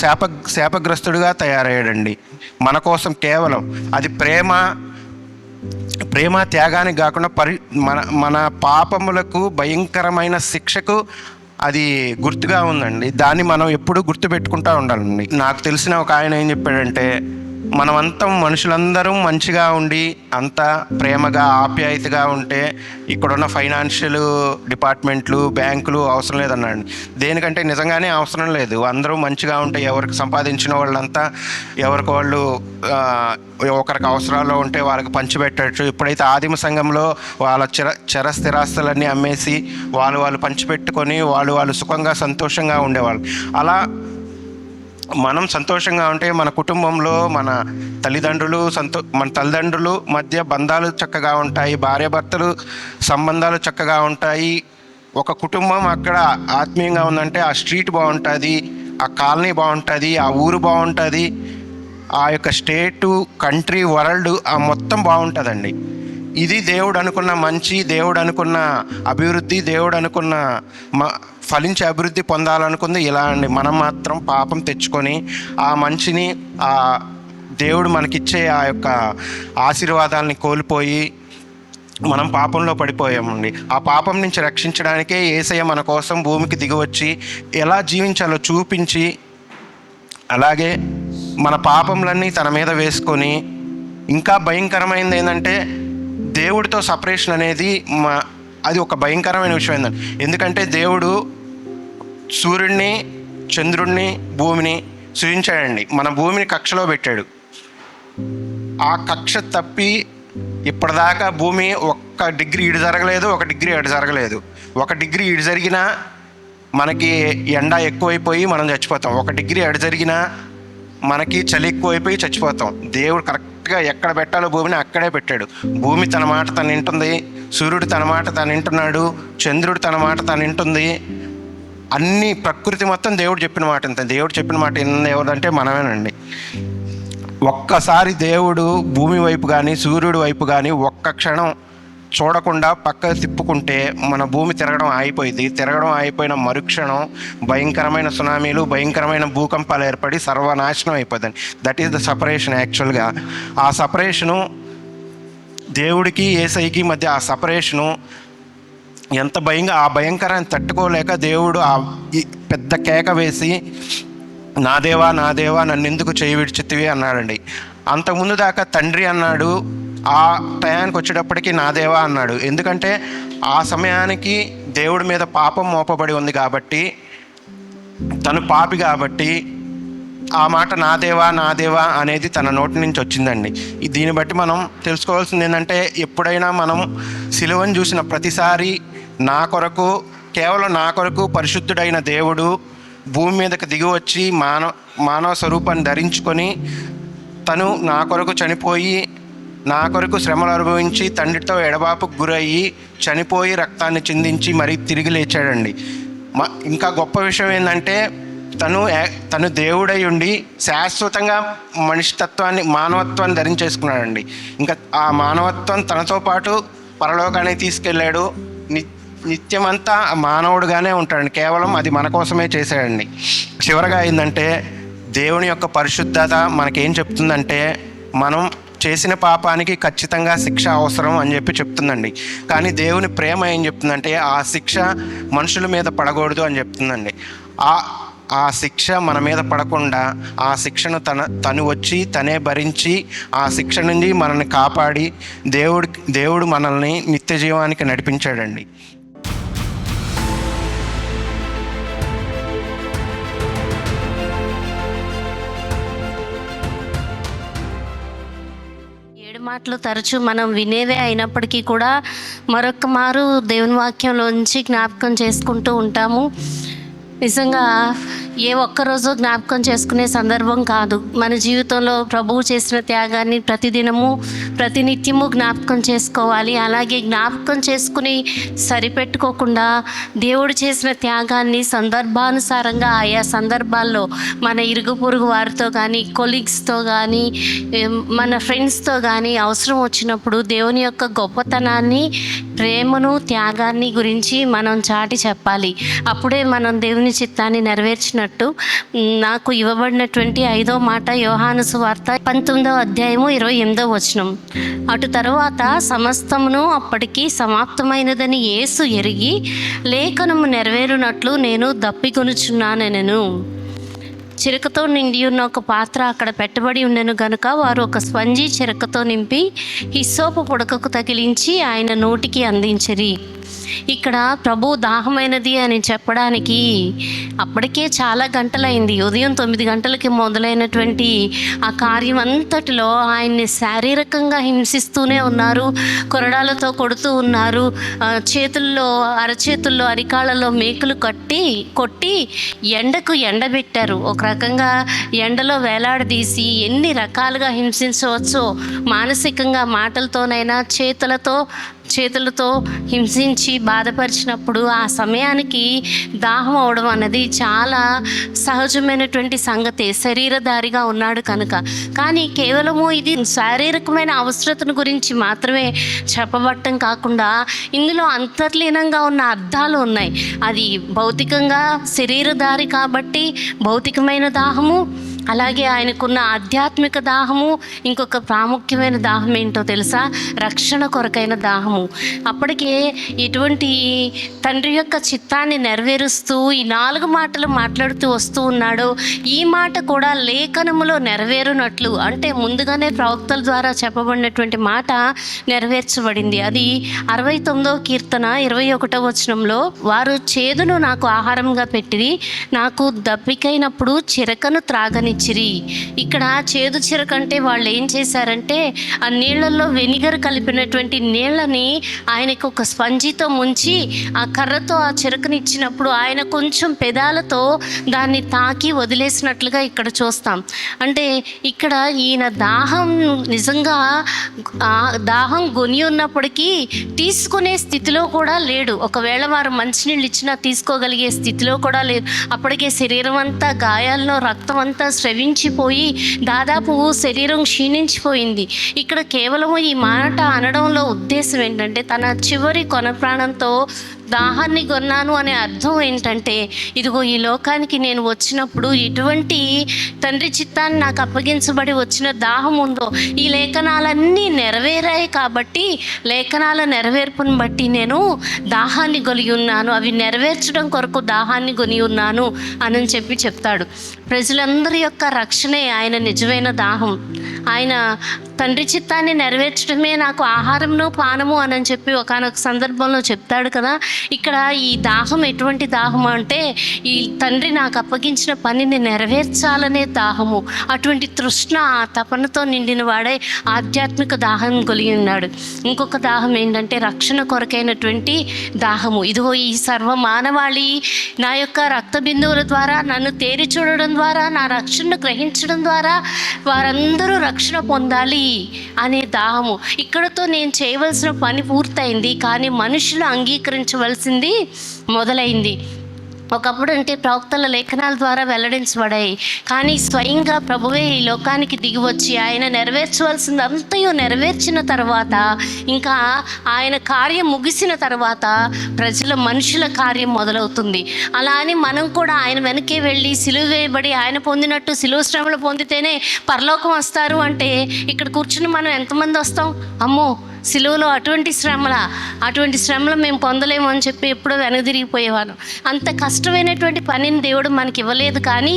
శాపగ్రస్తుడిగా తయారయ్యాడండి. మన కోసం కేవలం అది ప్రేమ త్యాగానికి కాకుండా మన పాపములకు భయంకరమైన శిక్షకు అది గుర్తుగా ఉందండి. దాన్ని మనం ఎప్పుడూ గుర్తుపెట్టుకుంటూ ఉండాలండి. నాకు తెలిసిన ఒక ఆయన ఏం చెప్పాడంటే, మనమంతా మనుషులందరం మంచిగా ఉండి అంతా ప్రేమగా ఆప్యాయతగా ఉంటే ఇక్కడున్న ఫైనాన్షియల్ డిపార్ట్మెంట్లు బ్యాంకులు అవసరం లేదన్నాడు. దేనికంటే నిజంగానే అవసరం లేదు. అందరూ మంచిగా ఉంటే ఎవరికి సంపాదించిన వాళ్ళంతా ఎవరికి వాళ్ళు ఒకరికి అవసరాల్లో ఉంటే వాళ్ళకి పంచిపెట్టచ్చు. ఇప్పుడైతే ఆదిమ సంఘంలో వాళ్ళ చర స్థిరాస్తులన్నీ అమ్మేసి వాళ్ళు పంచిపెట్టుకొని వాళ్ళు సుఖంగా సంతోషంగా ఉండేవాళ్ళు. అలా మనం సంతోషంగా ఉంటే మన కుటుంబంలో మన తల్లిదండ్రులు మధ్య బంధాలు చక్కగా ఉంటాయి, భార్యాభర్తలు సంబంధాలు చక్కగా ఉంటాయి. ఒక కుటుంబం అక్కడ ఆత్మీయంగా ఉందంటే ఆ స్ట్రీట్ బాగుంటుంది, ఆ కాలనీ బాగుంటుంది, ఆ ఊరు బాగుంటుంది, ఆ యొక్క స్టేటు కంట్రీ వరల్డ్ ఆ మొత్తం బాగుంటుందండి. ఇది దేవుడు అనుకున్న మంచి, దేవుడు అనుకున్న అభివృద్ధి, దేవుడు అనుకున్న ఫలించే అభివృద్ధి పొందాలనుకుంది ఇలా అండి. మనం మాత్రం పాపం తెచ్చుకొని ఆ మంచిని ఆ దేవుడు మనకిచ్చే ఆ యొక్క ఆశీర్వాదాలని కోల్పోయి మనం పాపంలో పడిపోయామండి. ఆ పాపం నుంచి రక్షించడానికే యేసయ్య మన కోసం భూమికి దిగివచ్చి ఎలా జీవించాలో చూపించి, అలాగే మన పాపంలన్నీ తన మీద వేసుకొని, ఇంకా భయంకరమైనది ఏంటంటే దేవుడితో సపరేషన్ అనేది అది ఒక భయంకరమైన విషయం ఏంటంటే, ఎందుకంటే దేవుడు సూర్యుడిని, చంద్రుడిని, భూమిని సృజించాడండి. మన భూమిని కక్షలో పెట్టాడు. ఆ కక్ష తప్పి ఇప్పటిదాకా భూమి 1 డిగ్రీ ఇటు జరగలేదు, 1 డిగ్రీ అటు జరగలేదు. 1 డిగ్రీ ఇటు జరిగినా మనకి ఎండ ఎక్కువైపోయి మనం చచ్చిపోతాం. 1 డిగ్రీ అటు జరిగినా మనకి చలి ఎక్కువైపోయి చచ్చిపోతాం. దేవుడు కరెక్ట్గా ఎక్కడ పెట్టాలో భూమిని అక్కడే పెట్టాడు. భూమి తన మాట తను వింటుంది, సూర్యుడు తన మాట తను వింటున్నాడు, చంద్రుడు తన మాట తను వింటుంది. అన్ని ప్రకృతి మొత్తం దేవుడు చెప్పిన మాట ఇంత. దేవుడు చెప్పిన మాట ఎవరంటే మనమేనండి. ఒక్కసారి దేవుడు భూమి వైపు కానీ సూర్యుడి వైపు కానీ ఒక్క క్షణం చూడకుండా పక్క తిప్పుకుంటే మన భూమి తిరగడం ఆగిపోయింది. తిరగడం ఆగిపోయిన మరుక్షణం భయంకరమైన సునామీలు, భయంకరమైన భూకంపాలు ఏర్పడి సర్వనాశనం అయిపోతుంది. That is the separation. యాక్చువల్గా ఆ సపరేషను దేవుడికి యేసయ్యకి మధ్య ఆ సపరేషను ఎంత ఆ భయంకరాన్ని తట్టుకోలేక దేవుడు పెద్ద కేక వేసి, నా దేవా నా దేవా నన్ను ఎందుకు చేయి విడిచితివి అన్నాడండి. అంతకుముందు దాకా తండ్రి అన్నాడు, ఆ టయానికి వచ్చేటప్పటికి నా దేవా అన్నాడు. ఎందుకంటే ఆ సమయానికి దేవుడి మీద పాపం మోపబడి ఉంది కాబట్టి, తను పాపి కాబట్టి ఆ మాట నా దేవా నా దేవా అనేది తన నోటి నుంచి వచ్చిందండి. దీన్ని బట్టి మనం తెలుసుకోవాల్సింది ఏంటంటే, ఎప్పుడైనా మనం సిలువను చూసిన ప్రతిసారి కేవలం నా కొరకు పరిశుద్ధుడైన దేవుడు భూమి మీదకి దిగి వచ్చి మానవ స్వరూపాన్ని ధరించుకొని తను నా కొరకు చనిపోయి, నా కొరకు శ్రమలు అనుభవించి, తండ్రితో ఎడబాపుకు గురయ్యి చనిపోయి రక్తాన్ని చిందించి మరీ తిరిగి లేచాడండి. ఇంకా గొప్ప విషయం ఏంటంటే, తను దేవుడై ఉండి శాశ్వతంగా మనిషితత్వాన్ని, మానవత్వాన్ని ధరించేసుకున్నాడండి. ఇంకా ఆ మానవత్వం తనతో పాటు పరలోకానికి తీసుకెళ్ళాడు. నిత్యమంతా మానవుడుగానే ఉంటాడండి. కేవలం అది మన కోసమే చేశాడండి. చివరగా ఏంటంటే, దేవుని యొక్క పరిశుద్ధత మనకేం చెప్తుందంటే, మనం చేసిన పాపానికి ఖచ్చితంగా శిక్ష అవసరం అని చెప్తుందండి. కానీ దేవుని ప్రేమ ఏం చెప్తుందంటే, ఆ శిక్ష మనుషుల మీద పడకూడదు అని చెప్తుందండి. ఆ శిక్ష మన మీద పడకుండా ఆ శిక్షను తను వచ్చి తనే భరించి ఆ శిక్ష నుంచి మనల్ని కాపాడి దేవుడు మనల్ని నిత్య జీవానికి నడిపించాడండి. మాటలు తరచూ మనం వినేవే అయినప్పటికీ కూడా మరొక మారు దేవుని వాక్యంలోంచి జ్ఞాపకం చేసుకుంటూ ఉంటాము. నిజంగా ఏ ఒక్కరోజు జ్ఞాపకం చేసుకునే సందర్భం కాదు. మన జీవితంలో ప్రభువు చేసిన త్యాగాన్ని ప్రతినిత్యము జ్ఞాపకం చేసుకోవాలి. అలాగే జ్ఞాపకం చేసుకుని సరిపెట్టుకోకుండా దేవుడు చేసిన త్యాగాన్ని సందర్భానుసారంగా ఆయా సందర్భాల్లో మన ఇరుగు పొరుగు వారితో కానీ, కొలీగ్స్తో కానీ, మన ఫ్రెండ్స్తో కానీ అవసరం వచ్చినప్పుడు దేవుని యొక్క గొప్పతనాన్ని, ప్రేమను, త్యాగాన్ని గురించి మనం చాటి చెప్పాలి. అప్పుడే మనం దేవుని చిత్తాన్ని నెరవేర్చినట్టు. నాకు ఇవ్వబడినటువంటి 5వ మాట యోహాను సువార్త 19వ అధ్యాయము 28వ వచనం. అటు తరువాత సమస్తమును అప్పటికి సమాప్తమైనదని యేసు ఎరిగి లేఖనము నెరవేరునట్లు నేను దప్పికొనుచున్నానెను. చిరకతో నిండి ఉన్న ఒక పాత్ర అక్కడ పెట్టబడి ఉండెను గనుక వారు ఒక స్పంజి చిరకతో నింపి హిస్సోపు పుడకకు తగిలించి ఆయన నోటికి అందించిరి. ఇక్కడ ప్రభు దాహమైనది అని చెప్పడానికి అప్పటికే చాలా గంటలైంది. ఉదయం 9 గంటలకి మొదలైనటువంటి ఆ కార్యం అంతటిలో ఆయన్ని శారీరకంగా హింసిస్తూనే ఉన్నారు. కొరడాలతో కొడుతూ ఉన్నారు. అరచేతుల్లో అరికాళ్ళలో మేకులు కొట్టి ఎండకు ఎండబెట్టారు. ఒక రకంగా ఎండలో వేలాడదీసి ఎన్ని రకాలుగా హింసించవచ్చో, మానసికంగా మాటలతోనైనా చేతులతో హింసించి బాధపరిచినప్పుడు ఆ సమయానికి దాహం అవడం అన్నది చాలా సహజమైనటువంటి సంగతి. శరీరధారిగా ఉన్నాడు కనుక. కానీ కేవలము ఇది శారీరకమైన అవసరతను గురించి మాత్రమే చెప్పబట్టం కాకుండా ఇందులో అంతర్లీనంగా ఉన్న అర్థాలు ఉన్నాయి. అది భౌతికంగా శరీరధారి కాబట్టి భౌతికమైన దాహము, అలాగే ఆయనకున్న ఆధ్యాత్మిక దాహము, ఇంకొక ప్రాముఖ్యమైన దాహం ఏంటో తెలుసా? రక్షణ కొరకైన దాహము. అప్పటికే ఎటువంటి తండ్రి యొక్క చిత్తాన్ని నెరవేరుస్తూ ఈ 4 మాటలు మాట్లాడుతూ వస్తూ ఉన్నాడో, ఈ మాట కూడా లేఖనములో నెరవేరునట్లు, అంటే ముందుగానే ప్రవక్తల ద్వారా చెప్పబడినటువంటి మాట నెరవేర్చబడింది. అది 69వ కీర్తన 21వ వచనంలో, వారు చేదును నాకు ఆహారంగా పెట్టిరి, నాకు దప్పికైనప్పుడు చిరకను త్రాగనిచ్చిరి. ఇక్కడ చేదు చిరక అంటే వాళ్ళు ఏం చేశారంటే ఆ నీళ్లలో వెనిగర్ కలిపినటువంటి నీళ్ళని ఆయనకు ఒక స్పంజితో ముంచి ఆ కర్రతో ఆ చిరకని ఇచ్చినప్పుడు ఆయన కొంచెం పెదాలతో దాన్ని తాకి వదిలేసినట్లుగా ఇక్కడ చూస్తాం. అంటే ఇక్కడ ఈయన దాహం నిజంగా దాహం గొని ఉన్నప్పటికీ తీసుకునే స్థితిలో కూడా లేడు. ఒకవేళ వారు మంచినీళ్ళు ఇచ్చినా తీసుకోగలిగే స్థితిలో కూడా లేదు. అప్పటికే శరీరం అంతా గాయాల్లో రక్తం అంతా స్రవించిపోయి దాదాపు శరీరం క్షీణించిపోయింది. ఇక్కడ కేవలం ఈ మాట అనడంలో ఉద్దేశం ఏంటంటే తన చివరి కొన ప్రాణంతో దాహాన్ని కొన్నాను అనే అర్థం ఏంటంటే, ఇదిగో ఈ లోకానికి నేను వచ్చినప్పుడు ఎటువంటి తండ్రి చిత్తాన్ని నాకు అప్పగించబడి వచ్చిన దాహం ఉందో ఈ లేఖనాలన్నీ నెరవేరాయి కాబట్టి లేఖనాల నెరవేర్పుని బట్టి నేను దాహాన్ని గొలిగి ఉన్నాను, అవి నెరవేర్చడం కొరకు దాహాన్ని కొని ఉన్నాను అని చెప్పి చెప్తాడు. ప్రజలందరి యొక్క రక్షణే ఆయన నిజమైన దాహం. ఆయన తండ్రి చిత్తాన్ని నెరవేర్చడమే నాకు ఆహారమును పానము అని చెప్పి ఒకానొక సందర్భంలో చెప్తాడు కదా. ఇక్కడ ఈ దాహం ఎటువంటి దాహము అంటే ఈ తండ్రి నాకు అప్పగించిన పనిని నెరవేర్చాలనే దాహము. అటువంటి తృష్ణ తపనతో నిండిన వాడే ఆధ్యాత్మిక దాహం కలిగి ఉన్నాడు. ఇంకొక దాహం ఏంటంటే రక్షణ కొరకైనటువంటి దాహము. ఇదిగో ఈ సర్వ మానవాళి నా యొక్క రక్త బిందువుల ద్వారా నన్ను తేరి చూడడం ద్వారా నా రక్షణను గ్రహించడం ద్వారా వారందరూ రక్షణ పొందాలి అనే దాహము. ఇక్కడతో నేను చేయవలసిన పని పూర్తయింది, కానీ మనుషులు అంగీకరించవలసింది మొదలైంది. ఒకప్పుడు అంటే ప్రవక్తల లేఖనాల ద్వారా వెల్లడించబడాయి, కానీ స్వయంగా ప్రభువే ఈ లోకానికి దిగి వచ్చి ఆయన నెరవేర్చవలసింది అంతయో నెరవేర్చిన తర్వాత, ఇంకా ఆయన కార్యం ముగిసిన తర్వాత మనుషుల కార్యం మొదలవుతుంది. అలా అని మనం కూడా ఆయన వెనకే వెళ్ళి సిలువ వేయబడి ఆయన పొందినట్టు సిలువ శ్రమలు పొందితేనే పరలోకం వస్తారు అంటే ఇక్కడ కూర్చుని మనం ఎంతమంది వస్తాం? అమ్మో సిలువలో అటువంటి శ్రమలు మేము పొందలేము అని చెప్పి ఎప్పుడో వెనదిరిగిపోయేవాళ్ళం. అంత కష్టమైనటువంటి పనిని దేవుడు మనకి ఇవ్వలేదు, కానీ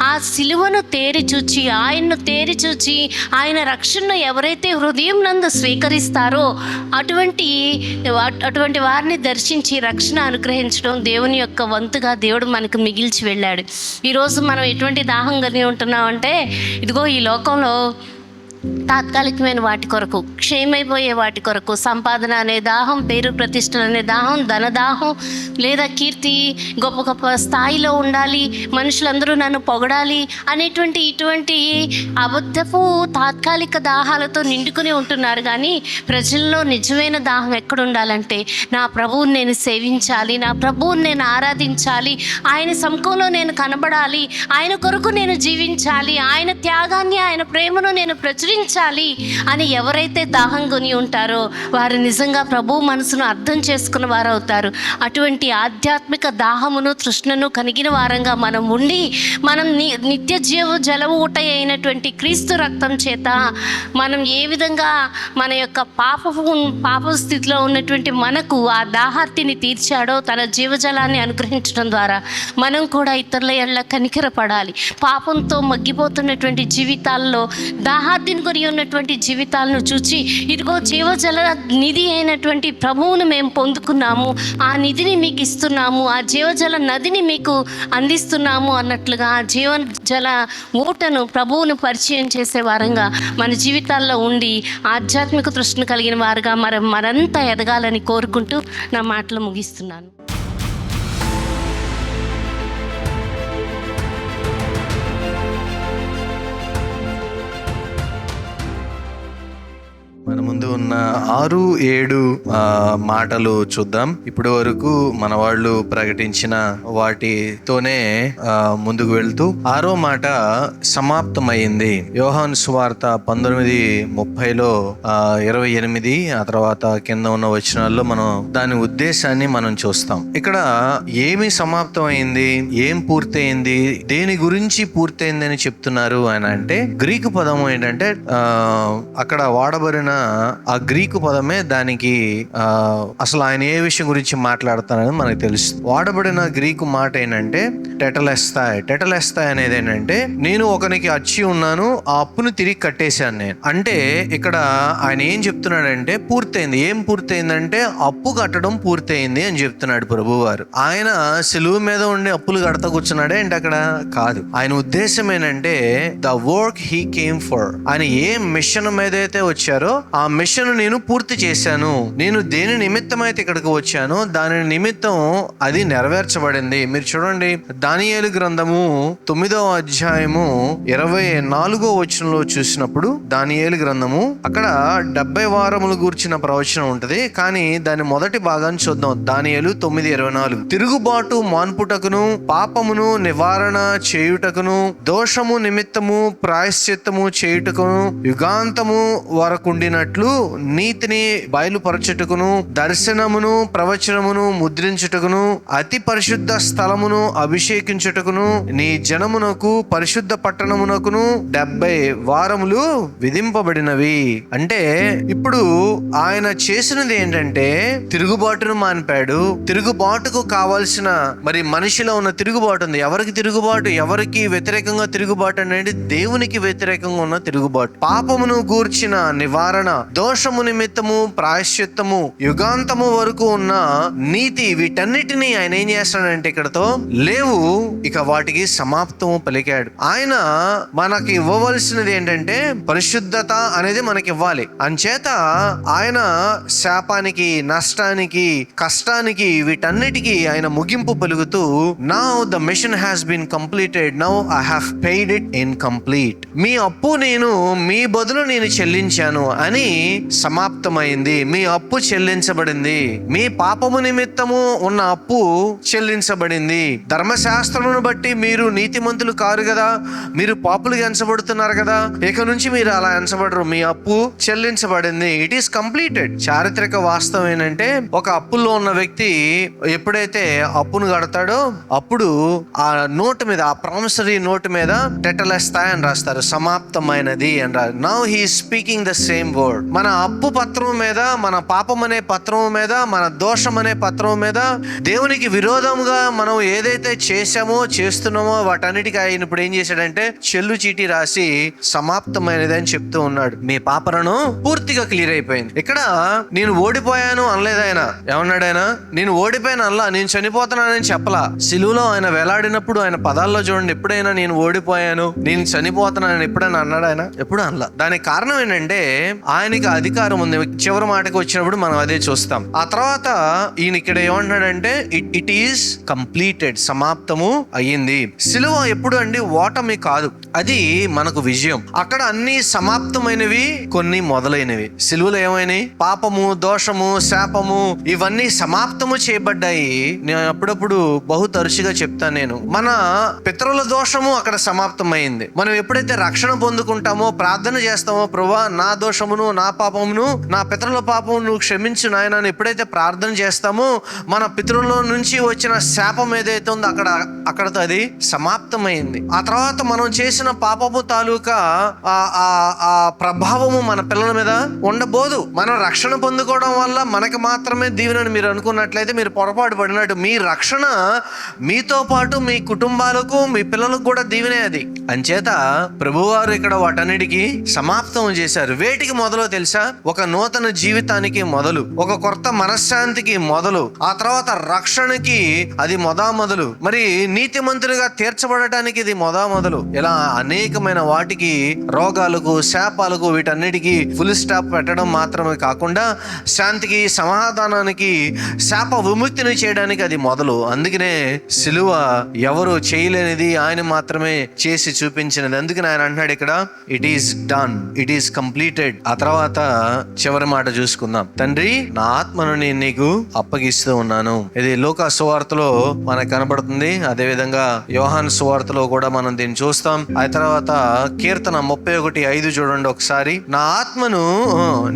ఆ సిలువను తేరి చూచి ఆయన్ను తేరి చూచి ఆయన రక్షణను ఎవరైతే హృదయం నందు స్వీకరిస్తారో అటువంటి వారిని దర్శించి రక్షణ అనుగ్రహించడం దేవుని యొక్క వంతుగా దేవుడు మనకు మిగిల్చి వెళ్ళాడు. ఈరోజు మనం ఎటువంటి దాహం కలిగి ఉంటున్నామంటే, ఇదిగో ఈ లోకంలో తాత్కాలికమైన వాటి కొరకు, క్షేమైపోయే వాటి కొరకు, సంపాదన అనే దాహం, పేరు ప్రతిష్టలు అనే దాహం, ధనదాహం, లేదా కీర్తి, గొప్ప గొప్ప స్థాయిలో ఉండాలి, మనుషులందరూ నన్ను పొగడాలి అనేటువంటి ఇటువంటి అబద్ధపు తాత్కాలిక దాహాలతో నిండుకుని ఉంటున్నారు. కానీ ప్రజల్లో నిజమైన దాహం ఎక్కడ ఉండాలంటే, నా ప్రభువుని నేను సేవించాలి, నా ప్రభువుని నేను ఆరాధించాలి, ఆయన సముఖంలో నేను కనబడాలి, ఆయన కొరకు నేను జీవించాలి, ఆయన త్యాగాన్ని ఆయన ప్రేమను నేను ప్రచురించాలి అని ఎవరైతే దాహం కొని ఉంటారో వారు నిజంగా ప్రభు మనసును అర్థం చేసుకున్న వారు అవుతారు. అటువంటి ఆధ్యాత్మిక దాహమును తృష్ణను కలిగిన వారంగా మనం ఉండి, మనం నిత్య జలవు ఊట అయినటువంటి క్రీస్తు రక్తం చేత మనం ఏ విధంగా మన యొక్క పాప స్థితిలో ఉన్నటువంటి మనకు ఆ దాహార్తిని తీర్చాడో తన జీవజలాన్ని అనుగ్రహించడం ద్వారా మనం కూడా ఇతరుల ఎడల కనికరపడాలి. పాపంతో మగ్గిపోతున్నటువంటి జీవితాల్లో దాహార్తిని కొని ఉన్నటువంటి జీవితాలను చూచి, ఇదిగో జీవజల నిధి అయినటువంటి ప్రభువును మేము పొందుకున్నాము, ఆ నిధిని మీకు ఇస్తున్నాము, ఆ జీవజల నదిని మీకు అందిస్తున్నాము అన్నట్లుగా ఆ జీవజల ఊటను ప్రభువును పరిచయం చేసే వారంగా మన జీవితాల్లో ఉండి ఆధ్యాత్మిక తృష్ణ కలిగిన వారుగా మరంతా ఎదగాలని కోరుకుంటూ నా మాటలు ముగిస్తున్నాను. మన ముందు ఉన్న 6-7 మాటలు చూద్దాం. ఇప్పటి వరకు మన వాళ్ళు ప్రకటించిన వాటితోనే ముందుకు వెళ్తూ 6వ మాట సమాప్తమైంది. యోహాను సువార్త 19:30లో 28 ఆ తర్వాత కింద ఉన్న వచనాల్లో మనం దాని ఉద్దేశాన్ని మనం చూస్తాం. ఇక్కడ ఏమి సమాప్తమైంది, ఏం పూర్తయింది, దేని గురించి పూర్తయింది అని చెప్తున్నారు ఆయన అంటే, గ్రీకు పదం ఏంటంటే అక్కడ వాడబడిన ఆ గ్రీకు పదమే దానికి అసలు ఆయన ఏ విషయం గురించి మాట్లాడుతానని మనకు తెలుసు. వాడబడిన గ్రీకు మాట ఏంటంటే టెటలెస్తాయ్ అనేది ఏంటంటే, నేను ఒకనికి అచ్చి ఉన్నాను, ఆ అప్పును తిరిగి కట్టేశాను నేను. అంటే ఇక్కడ ఆయన ఏం చెప్తున్నాడంటే పూర్తయింది. ఏం పూర్తయిందంటే అప్పు కట్టడం పూర్తయింది అని చెప్తున్నాడు ప్రభువారు. ఆయన సిలువ మీద ఉండి అప్పులు కడతా కూర్చున్నాడే అంటే అక్కడ కాదు. ఆయన ఉద్దేశం ఏంటంటే the work he came for. ఆయన ఏ మిషన్ మీద అయితే వచ్చారో ఆ మిషన్ మిషన్ నేను పూర్తి చేశాను. నేను దేని నిమిత్తం అయితే ఇక్కడికి వచ్చానో దాని నిమిత్తం అది నెరవేర్చబడింది. మీరు చూడండి, దానియేలు గ్రంథము 9వ అధ్యాయము 24వ వచనంలో చూసినప్పుడు, దానియేలు గ్రంథము అక్కడ 70 వారములు గూర్చిన ప్రవచనం ఉంటది. కానీ దాని మొదటి భాగాన్ని చూద్దాం. దానియేలు 9:24. తిరుగుబాటు మాన్పుటకును, పాపమును నివారణ చేయుటకును, దోషము నిమిత్తము ప్రాయశ్చిత్తము చేయుటకును, యుగాంతము వరకుండినట్లు నీతిని బయలుపరచుటకును, దర్శనమును ప్రవచనమును ముద్రించుటకును, అతి పరిశుద్ధ స్థలమును అభిషేకించుటకును, నీ జనమునకు పరిశుద్ధ పట్టణమునకును 70 వారములు విధింపబడినవి. అంటే ఇప్పుడు ఆయన చేసినది ఏంటంటే తిరుగుబాటును మాన్పాడు. తిరుగుబాటుకు కావాల్సిన మరి మనిషిలో ఉన్న తిరుగుబాటు ఉంది. ఎవరికి తిరుగుబాటు? ఎవరికి వ్యతిరేకంగా తిరుగుబాటు అనేది దేవునికి వ్యతిరేకంగా ఉన్న తిరుగుబాటు. పాపమును గూర్చిన నివారణ, దోషము నిమిత్తము ప్రాయశ్చిత్తము, యుగాంతము వరకు ఉన్న నీతి, వీటన్నిటినీ ఆయన ఏం చేస్తాడంటే ఇక్కడతో లేవు, ఇక వాటికి సమాప్తము పలికాడు. ఆయన మనకి ఇవ్వవలసినది ఏంటంటే పరిశుద్ధత అనేది మనకి ఇవ్వాలి. అంచేత ఆయన శాపానికి, నష్టానికి, కష్టానికి, వీటన్నిటికీ ఆయన ముగింపు పలుకుతూ, now the mission has been completed, now I have paid it in complete. మీ అప్పు నేను మీ బదులు నేను చెల్లించాను అని సమాప్తమైంది. మీ అప్పు చెల్లించబడింది. మీ పాపము నిమిత్తము ఉన్న అప్పు చెల్లించబడింది. ధర్మశాస్త్రమును బట్టి మీరు నీతిమంతులు కారు కదా, మీరు పాపులుగా ఎంచబడుతున్నారు కదా, ఇక నుంచి మీరు అలా ఎంచబడరు. మీ అప్పు చెల్లించబడింది. It is completed. చారిత్రక వాస్తవం ఏంటంటే, ఒక అప్పుల్లో ఉన్న వ్యక్తి ఎప్పుడైతే అప్పును కడతాడో అప్పుడు ఆ నోటు మీద, ఆ ప్రామిసరీ నోటు మీద టెటలెస్తాయ్ అని రాస్తారు, సమాప్తమైనది అని రాస్తారు. Now he speaking the same word. మన అప్పు పత్రం మీద, మన పాపం అనే పత్రం మీద, మన దోషం అనే పత్రం మీద, దేవునికి విరోధంగా మనం ఏదైతే చేశామో చేస్తున్నామో వాటన్నిటికీ ఆయన ఇప్పుడు ఏం చేశాడంటే చెల్లు చీటీ రాసి సమాప్తమైనది అని చెప్తూ ఉన్నాడు. మీ పాపలను పూర్తిగా క్లియర్ అయిపోయింది. ఇక్కడ నేను ఓడిపోయాను అనలేదు ఆయన. ఏమన్నాడు ఆయన? నేను ఓడిపోయాను అనలా, నేను చనిపోతున్నానని చెప్పలా. సిలువలో ఆయన వేలాడినప్పుడు ఆయన పదాల్లో చూడండి, ఎప్పుడైనా నేను ఓడిపోయాను, నేను చనిపోతున్నానని ఎప్పుడైనా అన్నాడు ఆయన? ఎప్పుడు అనలా. దానికి కారణం ఏంటంటే ఆయనకి అధికారం ఉంది. చివరి మాటకు వచ్చినప్పుడు మనం అదే చూస్తాం. ఆ తర్వాత ఈయన ఇక్కడ ఏమంటున్నాడంటే ఇట్ ఈస్ కంప్లీటెడ్, సమాప్తము అయ్యింది. సిలువ ఎప్పుడు అండి ఓటమి కాదు, అది మనకు విజయం. అక్కడ అన్ని సమాప్తమైనవి, కొన్ని మొదలైనవి. సిలువలో ఏమైనాయి? పాపము, దోషము, శాపము ఇవన్నీ సమాప్తము చేయబడ్డాయి. నేను అప్పుడప్పుడు బహు తరచుగా చెప్తాను, నేను మన పితరుల దోషము అక్కడ సమాప్తమైంది. మనం ఎప్పుడైతే రక్షణ పొందుకుంటామో, ప్రార్థన చేస్తామో, ప్రభువా నా దోషమును, నా పాపమును, నా పితరుల పాపమును నువ్వు క్షమించు నాయన అని ఎప్పుడైతే ప్రార్థన చేస్తామో, మన పితరుల నుంచి వచ్చిన శాపం ఏదైతే ఉందో అక్కడతో అది సమాప్తమైంది. ఆ తర్వాత మనం చేసిన పాపము తాలూకా ఆ ప్రభావము మన పిల్లల మీద ఉండబోదు. మనం రక్షణ పొందుకోవడం వల్ల మనకి మాత్రమే దీవెనని మీరు అనుకున్నట్లయితే మీరు పొరపాటు పడినట్టు. మీ రక్షణ మీతో పాటు మీ కుటుంబాలకు, మీ పిల్లలకు కూడా దీవెనే అది. అంచేత ప్రభువారు ఇక్కడ వాటన్నిటికీ సమాప్తం చేశారు. వేటికి మొదలు తెలుసా? ఒక నూతన జీవితానికి మొదలు, ఒక కొత్త మనశ్శాంతికి మొదలు, ఆ తర్వాత రక్షణకి అది మొదలు, మరి నీతిమంతులుగా తీర్చబడటానికి ఇది మొదలు. ఇలా అనేకమైన వాటికి, రోగాలకు, శాపాలకు, వీటన్నిటికీ ఫుల్ స్టాప్ పెట్టడం మాత్రమే కాకుండా శాంతికి, సమాధానానికి, శాప విముక్తిని చేయడానికి అది మొదలు. అందుకనే సిలువ ఎవరు చేయలేనిది ఆయన మాత్రమే చేసి చూపించినది. అందుకని ఆయన అంటున్నాడు ఇక్కడ it is done, it is completed. ఆ తర్వాత చివరి మాట చూసుకుందాం. తండ్రి, నా ఆత్మను నేను నీకు అప్పగిస్తూ ఉన్నాను. ఇది లూకా సువార్తలో మనకు కనబడుతుంది. అదే విధంగా యోహాను సువార్తలో కూడా మనం దీన్ని చూస్తాం. ఆ తర్వాత కీర్తన 31:5 చూడండి ఒకసారి. నా ఆత్మను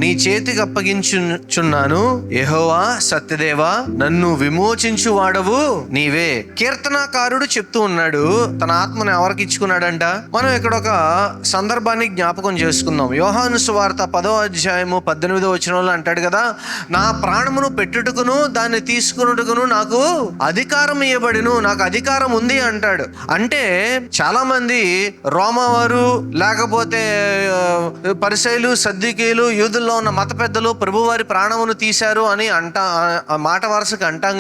నీ చేతికి అప్పగించుచున్నాను, యెహోవా సత్యదేవా, నన్ను విమోచించు వాడవు నీవే. కీర్తనాకారుడు చెప్తూ ఉన్నాడు తన ఆత్మను ఎవరికి ఇచ్చుకున్నాడంట. మనం ఇక్కడ ఒక సందర్భాన్ని జ్ఞాపకం చేసుకుందాం. యోహాను సువార్త 10వ అధ్యాయము 18వ వచనంలో అంటాడు కదా, నా ప్రాణమును పెట్టుటకును దాన్ని తీసుకున్నట్టుకును నాకు అధికారం ఇవ్వబడిను, నాకు అధికారం ఉంది అంటాడు. అంటే చాలా మంది రోమావారు, లేకపోతే పరిసయ్యులు, సద్దూకీయులు, యూదుల్లో ఉన్న మత పెద్దలు ప్రభువారి ప్రాణమును తీశారు అని మాట వరుసకు అంటాం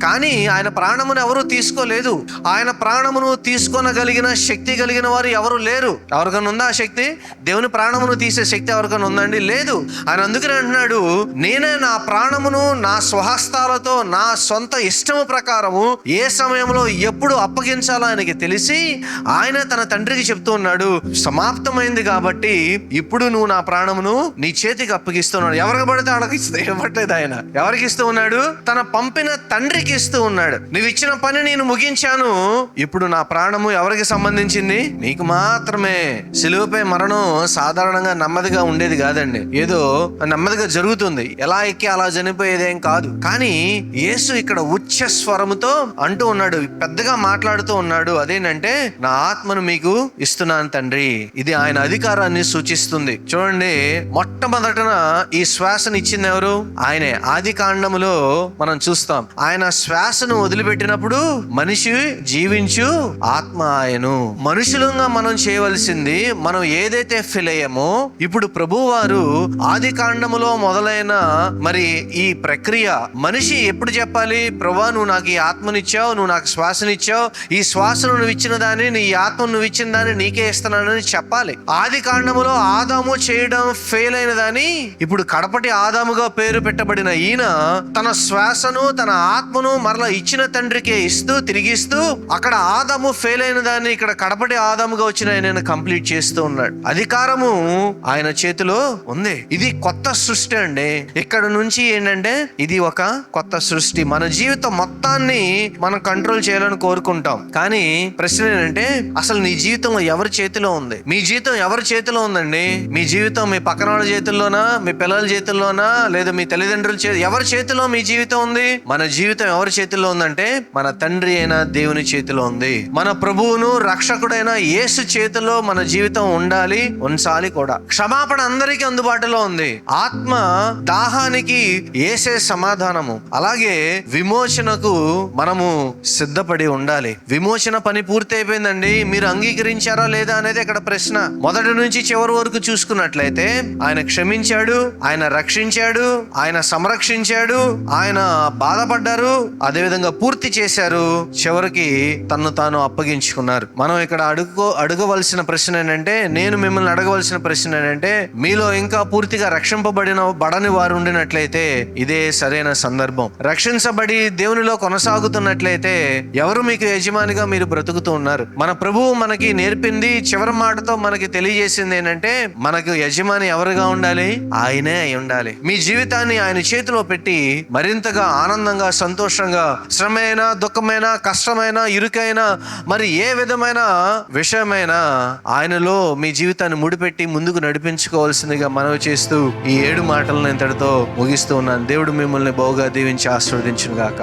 కానీ ఆయన ప్రాణమును ఎవరు తీసుకోలేదు. ఆయన ప్రాణమును తీసుకొనగలిగిన శక్తి కలిగిన వారు ఎవరు లేరు. ఎవరికైనా ఉందా ఆ శక్తి? దేవుని ప్రాణమును తీసే శక్తి ఎవరికైనా ఉందా? ఉందండి? లేదు. ఆయన అందుకని అంటున్నాడు, నేనే నా ప్రాణమును నా స్వహస్తాలతో నా సొంత ఇష్టము ప్రకారము ఏ సమయంలో ఎప్పుడు అప్పగించాలో ఆయనకి తెలిసి ఆయన తన తండ్రికి చెప్తూ ఉన్నాడు, సమాప్తమైంది కాబట్టి ఇప్పుడు నువ్వు నా ప్రాణమును నీ చేతికి అప్పగిస్తున్నాడు. ఎవరికి పడితే వాళ్ళకి ఇవ్వట్లేదు. ఆయన ఎవరికి ఇస్తూ ఉన్నాడు? తన పంపిన తండ్రికి ఇస్తూ ఉన్నాడు. నువ్వు ఇచ్చిన పని నేను ముగించాను, ఇప్పుడు నా ప్రాణము ఎవరికి సంబంధించింది? నీకు మాత్రమే. సిలువపై మరణం సాధారణంగా నెమ్మదిగా ఉండేది కాదండి, ఏదో నెమ్మదిగా జరుగుతుంది, ఎలా ఎక్కి అలా చనిపోయేదేం కాదు. కానీ యేసు ఇక్కడ ఉచ్చ స్వరముతో అంటూ ఉన్నాడు, పెద్దగా మాట్లాడుతూ ఉన్నాడు. అదేంటంటే, నా ఆత్మను మీకు ఇస్తున్నాను తండ్రి. ఇది ఆయన అధికారాన్ని సూచిస్తుంది. చూడండి, మొట్టమొదటన ఈ శ్వాసను ఇచ్చింది ఎవరు? ఆయనే. ఆది కాండములో మనం చూస్తాం, ఆయన శ్వాసను వదిలిపెట్టినప్పుడు మనిషి జీవించు ఆత్మ ఆయను. మనుషులంగా మనం చేయవలసింది, మనం ఏదైతే ఫీల్ అయ్యామో, ఇప్పుడు ప్రభువారు ఆది కాండములో మొదలైన మరి ఈ ప్రక్రియ మనిషి ఎప్పుడు చెప్పాలి? ప్రభువా, నువ్వు నాకు ఈ ఆత్మనిచ్చావు, నువ్వు నాకు శ్వాసనిచ్చావు, ఈ శ్వాసను నువ్వు ఇచ్చిన దాన్ని, నీ ఆత్మను నువ్వు ఇచ్చిన దాన్ని నీకే ఇస్తున్నానని చెప్పాలి. ఆది కాండములో ఆదాము చేయడం ఫెయిల్ అయిన దాన్ని ఇప్పుడు కడపటి ఆదాముగా పేరు పెట్టబడిన ఈయన తన శ్వాసను తన ఆత్మను మరలా ఇచ్చిన తండ్రికే ఇస్తూ తిరిగిస్తూ, అక్కడ ఆదాము ఫెయిల్ అయిన దాన్ని ఇక్కడ కడపటి ఆదాముగా వచ్చిన ఆయన కంప్లీట్ చేస్తూ ఉన్నాడు. అధికారము ఆయన చేతిలో ఉంది. ఇది కొత్త సృష్టి అండి. ఇక్కడ నుంచి ఏంటంటే ఇది ఒక కొత్త సృష్టి. మన జీవితం మొత్తాన్ని మనం కంట్రోల్ చేయాలని కోరుకుంటాం. కానీ ప్రశ్న ఏంటంటే, అసలు నీ జీవితంలో ఎవరి చేతిలో ఉంది? మీ జీవితం ఎవరి చేతిలో ఉందండి? మీ జీవితం మీ పక్కన వాళ్ళ చేతుల్లోనా, మీ పిల్లల చేతుల్లోనా, లేదా మీ తల్లిదండ్రుల ఎవరి చేతిలో మీ జీవితం ఉంది? మన జీవితం ఎవరి చేతిలో ఉందంటే, మన తండ్రి అయిన దేవుని చేతిలో ఉంది. మన ప్రభువును రక్షకుడైన యేసు చేతిలో మన జీవితం ఉంచాలి కూడా. క్షమాపణ అందరికీ అందుబాటులో ఉంది. ఆత్మ దాహానికి యేసే సమాధానము. అలాగే విమోచనకు మనము సిద్ధపడి ఉండాలి. విమోచన పని పూర్తి అయిపోయిందండి, మీరు అంగీకరించారా లేదా అనేది ఇక్కడ ప్రశ్న. మొదటి నుంచి చివరి వరకు చూసుకున్నట్లయితే ఆయన క్షమించాడు, ఆయన రక్షించాడు, ఆయన సంరక్షించాడు, ఆయన బాధపడ్డారు, అదేవిధంగా పూర్తి చేశారు, చివరికి తన్ను తాను అప్పగించుకున్నారు. మనం ఇక్కడ అడగవలసిన ప్రశ్న ఏంటంటే, నేను మిమ్మల్ని అడగవలసిన ప్రశ్న ఏంటంటే, మీలో ఇంకా పూర్తిగా బడని వారు ఉండినట్లయితే ఇదే సరైన సందర్భం. రక్షించబడి దేవునిలో కొనసాగుతున్నట్లయితే ఎవరు మీకు యజమానిగా మీరు బ్రతుకుతూ ఉన్నారు? మన ప్రభువు మనకి నేర్పింది, చివరి మాటతో మనకి తెలియజేసింది ఏంటంటే, మనకు యజమాని ఎవరుగా ఉండాలి? ఆయనే అయి ఉండాలి. మీ జీవితాన్ని ఆయన చేతిలో పెట్టి మరింతగా ఆనందంగా, సంతోషంగా, శ్రమైన, దుఃఖమైన, కష్టమైన, ఇరుకైన, మరి ఏ విధమైన విషయమైనా ఆయనలో మీ జీవితాన్ని ముడిపెట్టి ముందుకు నడిపించుకోవాల్సిందిగా మనవి చేస్తూ ఈ 7 మాటలను ఇంతటితో ముగిస్తూ ఉన్నాను. దేవుడు మిమ్మల్ని బహుగా దీవించి ఆశీర్వదించును గాక.